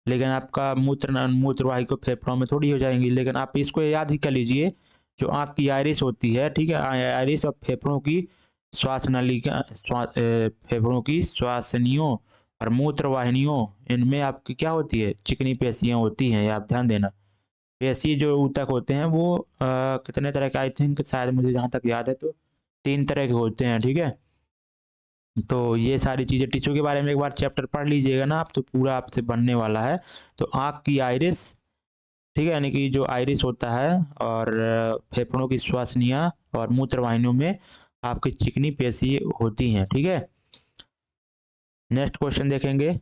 लेकिन आपका मूत्रवाहिका फेफड़ों में थोड़ी हो जाएंगी। लेकिन आप इसको याद ही कर लीजिए, जो आँख की आयरिस होती है, ठीक है, आयरिस और फेफड़ों की श्वास नलिका, फेफड़ों की श्वासनियों और मूत्रवाहिनियों, इनमें आपकी क्या होती है, चिकनी पेशियां होती हैं। आप ध्यान देना, पेशी जो ऊतक होते हैं वो कितने तरह के, आई थिंक शायद मुझे जहाँ तक याद है तो 3 तरह के होते हैं, ठीक है। तो ये सारी चीज़ें टिश्यू के बारे में एक बार चैप्टर पढ़ लीजिएगा ना आप, तो पूरा आपसे बनने वाला है। तो आँख की आइरिस, ठीक है, यानी कि जो आइरिस होता है, और फेफड़ों की श्वासनियाँ और मूत्रवाहिनियों में आपकी चिकनी पेशी होती हैं, ठीक है। नेक्स्ट क्वेश्चन देखेंगे।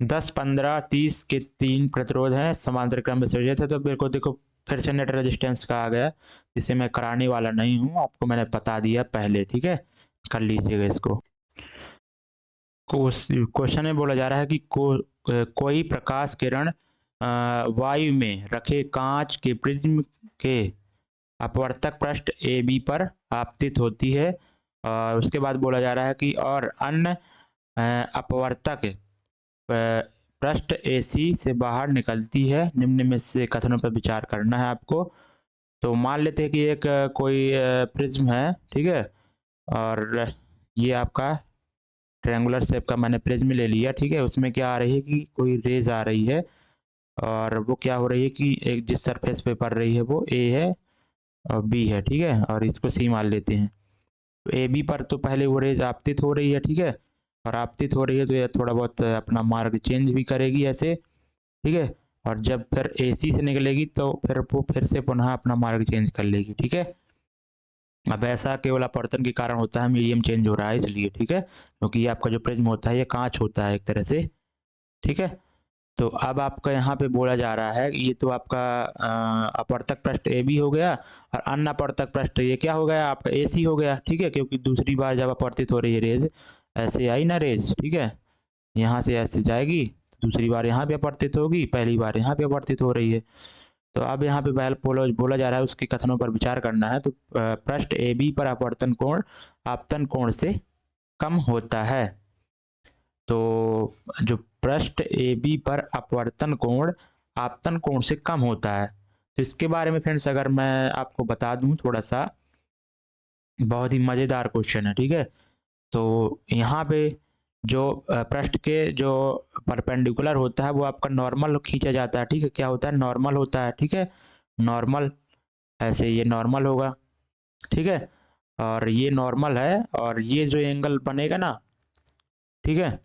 10, 15, 30 के 3 प्रतिरोध हैं, समांतर क्रम में संयोजित है। तो मेरे को देखो फिर से नेट रेजिस्टेंस का आ गया, जिसे मैं कराने वाला नहीं हूँ, आपको मैंने बता दिया पहले, ठीक है, कर लीजिएगा इसको। क्वेश्चन में बोला जा रहा है कि कोई प्रकाश किरण वायु में रखे कांच के प्रिज्म के अपवर्तक पृष्ठ ए बी पर आपतित होती है, और उसके बाद बोला जा रहा है कि और अन्य अपवर्तक पृष्ठ ए सी से बाहर निकलती है, निम्न में से कथनों पर विचार करना है आपको। तो मान लेते हैं कि एक कोई प्रिज्म है, ठीक है, और ये आपका ट्रायंगुलर शेप का मैंने प्रिज्म ले लिया, ठीक है। उसमें क्या आ रही है कि कोई रेज आ रही है, और वो क्या हो रही है कि एक जिस सरफेस पे पड़ रही है वो ए है और बी है, ठीक है, और इसको सी मान लेते हैं। तो ए बी पर तो पहले वो रेज आपतित हो रही है, ठीक है, और आपतित हो रही है तो ये थोड़ा बहुत अपना मार्ग चेंज भी करेगी ऐसे, ठीक है, और जब फिर ए सी से निकलेगी तो फिर वो फिर से पुनः अपना मार्ग चेंज कर लेगी, ठीक है। अब ऐसा केवल अपवर्तन के कारण होता है, मीडियम चेंज हो रहा है इसलिए, ठीक है, क्योंकि ये आपका जो प्रिज्म होता है ये कांच होता है एक तरह से, ठीक है। तो अब आपका यहाँ पे बोला जा रहा है ये तो आपका अपवर्तक पृष्ठ ए बी हो गया, और अन्य अपवर्तक पृष्ठ ये क्या हो गया आपका ए सी हो गया, ठीक है, क्योंकि दूसरी बार जब अपवर्तित हो रही है रेज, ऐसे आई ना रेज, ठीक है, यहाँ से ऐसे जाएगी, दूसरी बार यहाँ पे अपवर्तित होगी, पहली बार यहाँ पे अपवर्तित हो रही है। तो अब यहाँ पे बोला जा रहा है उसके कथनों पर विचार करना है। तो पृष्ठ ए बी पर अपवर्तन कोण आपतन कोण से कम होता है। तो जो पृष्ठ ए बी पर अपवर्तन कोण आपतन कोण से कम होता है, तो इसके बारे में फ्रेंड्स अगर मैं आपको बता दूं थोड़ा सा, बहुत ही मज़ेदार क्वेश्चन है, ठीक है। तो यहाँ पे जो पृष्ठ के जो परपेंडिकुलर होता है वो आपका नॉर्मल खींचा जाता है, ठीक है, क्या होता है नॉर्मल होता है, ठीक है, नॉर्मल, ऐसे ये नॉर्मल होगा, ठीक है, और ये नॉर्मल है, और ये जो एंगल बनेगा ना, ठीक है,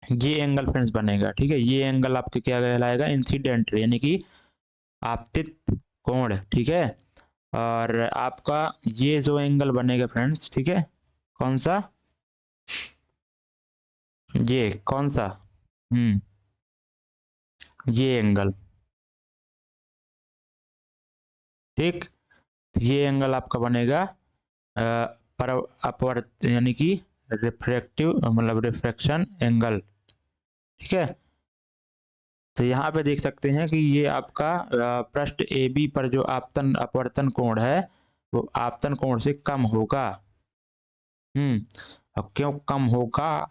ये एंगल फ्रेंड्स बनेगा, ठीक है, ये एंगल आपके क्या कहलाएगा इंसिडेंट यानी कि आपतित कोण, ठीक है, और आपका ये जो एंगल बनेगा फ्रेंड्स, ठीक है, कौन सा, ये कौन सा, ये एंगल, ठीक, ये एंगल आपका बनेगा पर अपवर्त यानी कि रिफ्रैक्टिव मतलब रिफ्रैक्शन एंगल, ठीक है। तो यहाँ पे देख सकते हैं कि ये आपका पृष्ठ ए बी पर जो आपतन अपवर्तन कोण है वो आपतन कोण से कम होगा। अब क्यों कम होगा,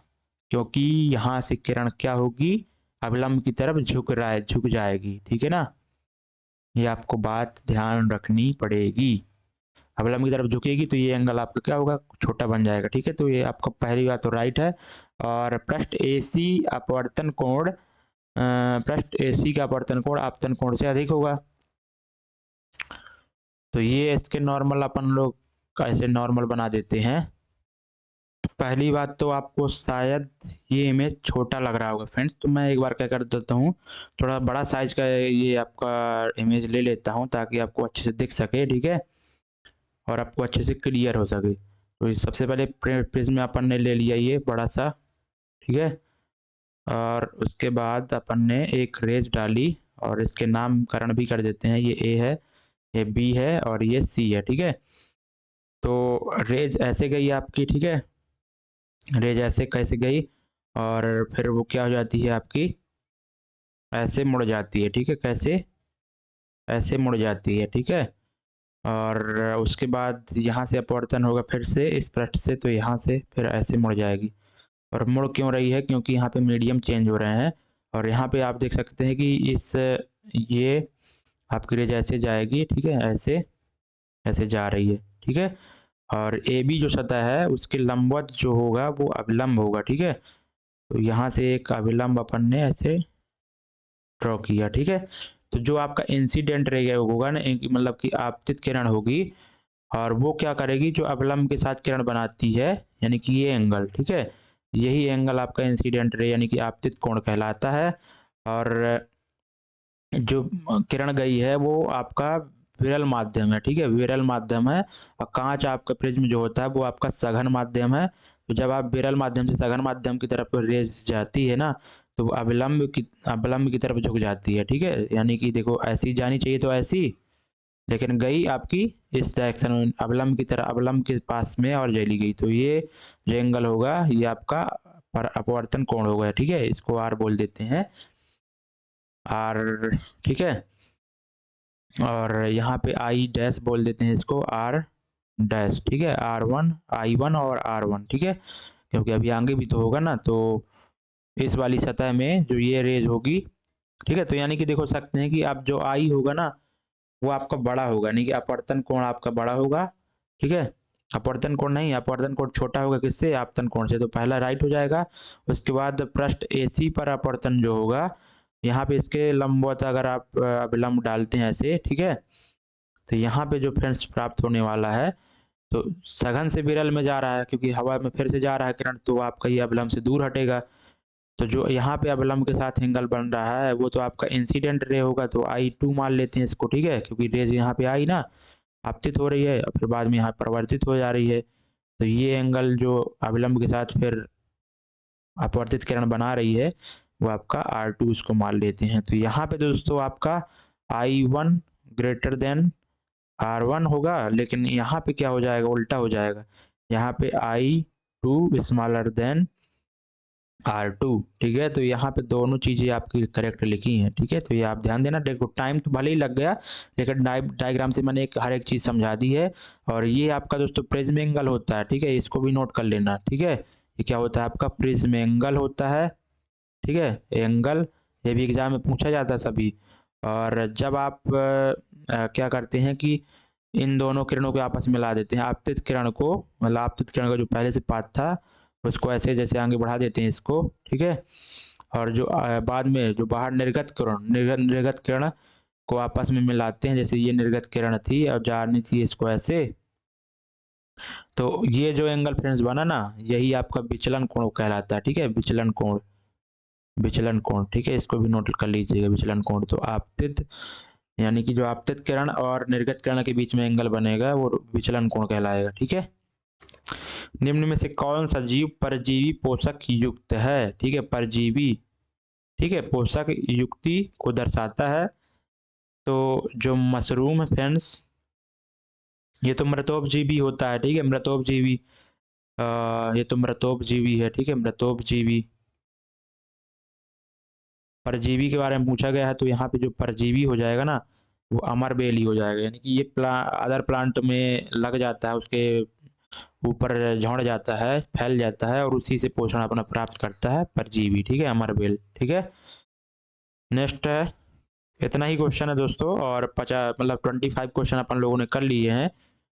क्योंकि यहाँ से किरण क्या होगी अभिलंब की तरफ झुक जाएगी, ठीक है ना, ये आपको बात ध्यान रखनी पड़ेगी। अभिलंब की तरफ झुकेगी तो ये एंगल आपका क्या होगा छोटा बन जाएगा, ठीक है। तो ये आपका पहली बात तो राइट है। और पृष्ठ ए सी अपवर्तन कोण पृष्ठ ए सी का अपवर्तन कोण आपतन कोण से अधिक होगा। तो ये इसके नॉर्मल अपन लोग कैसे नॉर्मल बना देते हैं। पहली बात तो आपको शायद ये इमेज छोटा लग रहा होगा फ्रेंड्स, तो मैं एक बार क्या कर देता हूँ, थोड़ा बड़ा साइज का ये आपका इमेज ले लेता हूँ ताकि आपको अच्छे से दिख सके, ठीक है, और आपको अच्छे से क्लियर हो सके। तो सबसे पहले प्रिज्म अपन ने ले लिया ये बड़ा सा, ठीक है, और उसके बाद अपन ने एक रेज डाली और इसके नामकरण भी कर देते हैं, ये ए है, ये बी है और ये सी है, ठीक है। तो रेज ऐसे गई आपकी, ठीक है, रेज ऐसे कैसे गई और फिर वो क्या हो जाती है आपकी ऐसे मुड़ जाती है, ठीक है, कैसे ऐसे मुड़ जाती है, ठीक है, और उसके बाद यहाँ से अपवर्तन होगा फिर से इस पृष्ठ से, तो यहाँ से फिर ऐसे मुड़ जाएगी। और मुड़ क्यों रही है, क्योंकि यहाँ पे मीडियम चेंज हो रहे हैं, और यहाँ पे आप देख सकते हैं कि इस ये आपकी रेज ऐसे जाएगी, ठीक है, ऐसे ऐसे जा रही है, ठीक है, और ए बी जो सतह है उसके लंबवत जो होगा वो अभिलंब होगा, ठीक है। तो यहाँ से एक अभिलंब अपन ने ऐसे ड्रॉ किया, ठीक है। तो जो आपका इंसिडेंट रे होगा ना, मतलब कि आपतित किरण होगी, और वो क्या करेगी जो अभिलंब के साथ किरण बनाती है यानी कि ये एंगल, ठीक है, यही एंगल आपका इंसिडेंट रे यानी कि आपतित कोण कहलाता है। और जो किरण गई है वो आपका विरल माध्यम है, ठीक है, विरल माध्यम है, और कांच आपका प्रिज्म जो होता है वो आपका सघन माध्यम है। तो जब आप विरल माध्यम से सघन माध्यम की तरफ रेज जाती है ना, तो अवलंब की तरफ झुक जाती है, ठीक है। यानी कि देखो ऐसी जानी चाहिए तो ऐसी, लेकिन गई आपकी इस डायरेक्शन में, अवलंब की तरह, अवलंब के पास में और चली गई। तो ये जो एंगल होगा ये आपका अपवर्तन कोण होगा, ठीक है। इसको आर बोल देते हैं, आर, ठीक है। और यहाँ पे आई डैश बोल देते हैं इसको, आर डैश, ठीक है। R1, I1 और R1, ठीक है, क्योंकि अभी आगे भी तो होगा ना। तो इस वाली सतह में जो ये रेज होगी, ठीक है। तो यानी कि देखो सकते हैं कि अब जो आई होगा ना वो आपका बड़ा होगा, यानी कि अपवर्तन कोण आपका बड़ा होगा, ठीक है। अपवर्तन कोण नहीं, अपवर्तन कोण छोटा होगा किससे, आपतन कोण से। तो पहला राइट हो जाएगा। उसके बाद पृष्ठ AC पर अपवर्तन जो होगा, यहाँ पे इसके लंबवत अगर आप अभिलंब डालते हैं ऐसे, ठीक है, तो यहाँ पे जो फ्रेंड्स प्राप्त होने वाला है, तो सघन से विरल में जा रहा है क्योंकि हवा में फिर से जा रहा है किरण, तो आपका ये अवलंब से दूर हटेगा। तो जो यहाँ पे अवलंब के साथ एंगल बन रहा है वो तो आपका इंसिडेंट रे होगा, तो I2 मान लेते हैं इसको, ठीक है, क्योंकि रेज यहाँ पे आई ना, आपतित हो रही है और फिर बाद में यहाँ परिवर्तित हो जा रही है। तो ये एंगल जो अवलंब के साथ फिर अपवर्तित किरण बना रही है वो आपका R2 इसको मान लेते हैं। तो यहाँ पे दोस्तों आपका I1 ग्रेटर देन R1 होगा, लेकिन यहाँ पे क्या हो जाएगा, उल्टा हो जाएगा। यहाँ पे I2 स्मॉलर देन R2, ठीक है। तो यहाँ पे दोनों चीजें आपकी करेक्ट लिखी हैं, ठीक है। तो ये आप ध्यान देना। देखो टाइम तो भले ही लग गया, लेकिन डायग्राम से मैंने हर एक चीज समझा दी है। और ये आपका दोस्तों प्रिज्म एंगल होता है, ठीक है, इसको भी नोट कर लेना, ठीक है। ये क्या होता है आपका प्रिज्म एंगल होता है, ठीक है, एंगल। ये भी एग्जाम में पूछा जाता है सभी। और जब आप क्या करते हैं कि इन दोनों किरणों को आपस में मिला देते हैं, आपतित किरण को, मतलब आपतित किरण का जो पहले से पाथ था उसको ऐसे जैसे आगे बढ़ा देते हैं इसको, ठीक है। और जो बाद में जो बाहर निर्गत किरण को आपस में मिलाते हैं, जैसे ये निर्गत किरण थी और जानी थी इसको ऐसे। तो ये जो एंगल फ्रेंड्स बना ना, यही आपका विचलन कोण कहलाता है, ठीक है, विचलन कोण, विचलन कोण, ठीक है। इसको भी नोट कर लीजिएगा, विचलन कोण। तो आपतित यानी कि जो आपतित किरण और निर्गत किरण के बीच में एंगल बनेगा वो विचलन कोण कहलाएगा, ठीक है। निम्न में से कौन सा जीव परजीवी पोषक युक्त है, ठीक है, परजीवी, ठीक है, पोषक युक्ति को दर्शाता है। तो जो मशरूम है फ्रेंड्स, ये तो मृतोपजीवी होता है, ठीक है, मृतोपजीवी, ये तो मृतोपजीवी है, ठीक है, मृतोपजीवी। परजीवी के बारे में पूछा गया है, तो यहाँ पे जो परजीवी हो जाएगा ना वो अमरबेल ही हो जाएगा, यानी कि ये अदर प्लांट में लग जाता है, उसके ऊपर झड़ जाता है, फैल जाता है और उसी से पोषण अपना प्राप्त करता है परजीवी, ठीक है, अमरबेल, ठीक है। नेक्स्ट है, इतना ही क्वेश्चन है दोस्तों, और 25 क्वेश्चन अपन लोगों ने कर लिए हैं।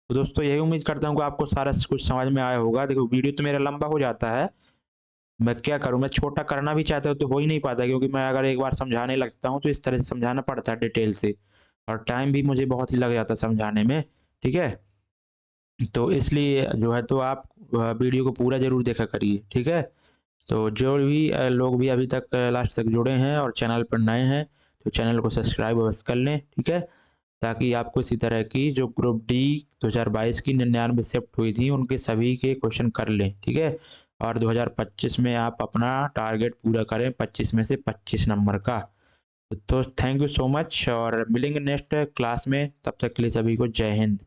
तो दोस्तों यही उम्मीद करता हूँ कि आपको सारा कुछ समझ में आया होगा। देखो वीडियो तो मेरा लंबा हो जाता है, मैं क्या करूं, मैं छोटा करना भी चाहता हूं तो हो ही नहीं पाता, क्योंकि मैं अगर एक बार समझाने लगता हूं तो इस तरह से समझाना पड़ता है डिटेल से, और टाइम भी मुझे बहुत ही लग जाता है समझाने में, ठीक है। तो इसलिए जो है तो आप वीडियो को पूरा जरूर देखा करिए, ठीक है। तो जो भी लोग भी अभी तक लास्ट तक जुड़े हैं और चैनल पर नए हैं तो चैनल को सब्सक्राइब अवश्य कर लें, ठीक है, ताकि आपको इसी तरह की जो ग्रुप डी 2022 की 99 शिफ्ट हुई थी उनके सभी के क्वेश्चन कर लें, ठीक है। और 2025 में आप अपना टारगेट पूरा करें 25 में से 25 नंबर का। तो थैंक यू सो मच, और मिलेंगे नेक्स्ट क्लास में, तब तक के लिए सभी को जय हिंद।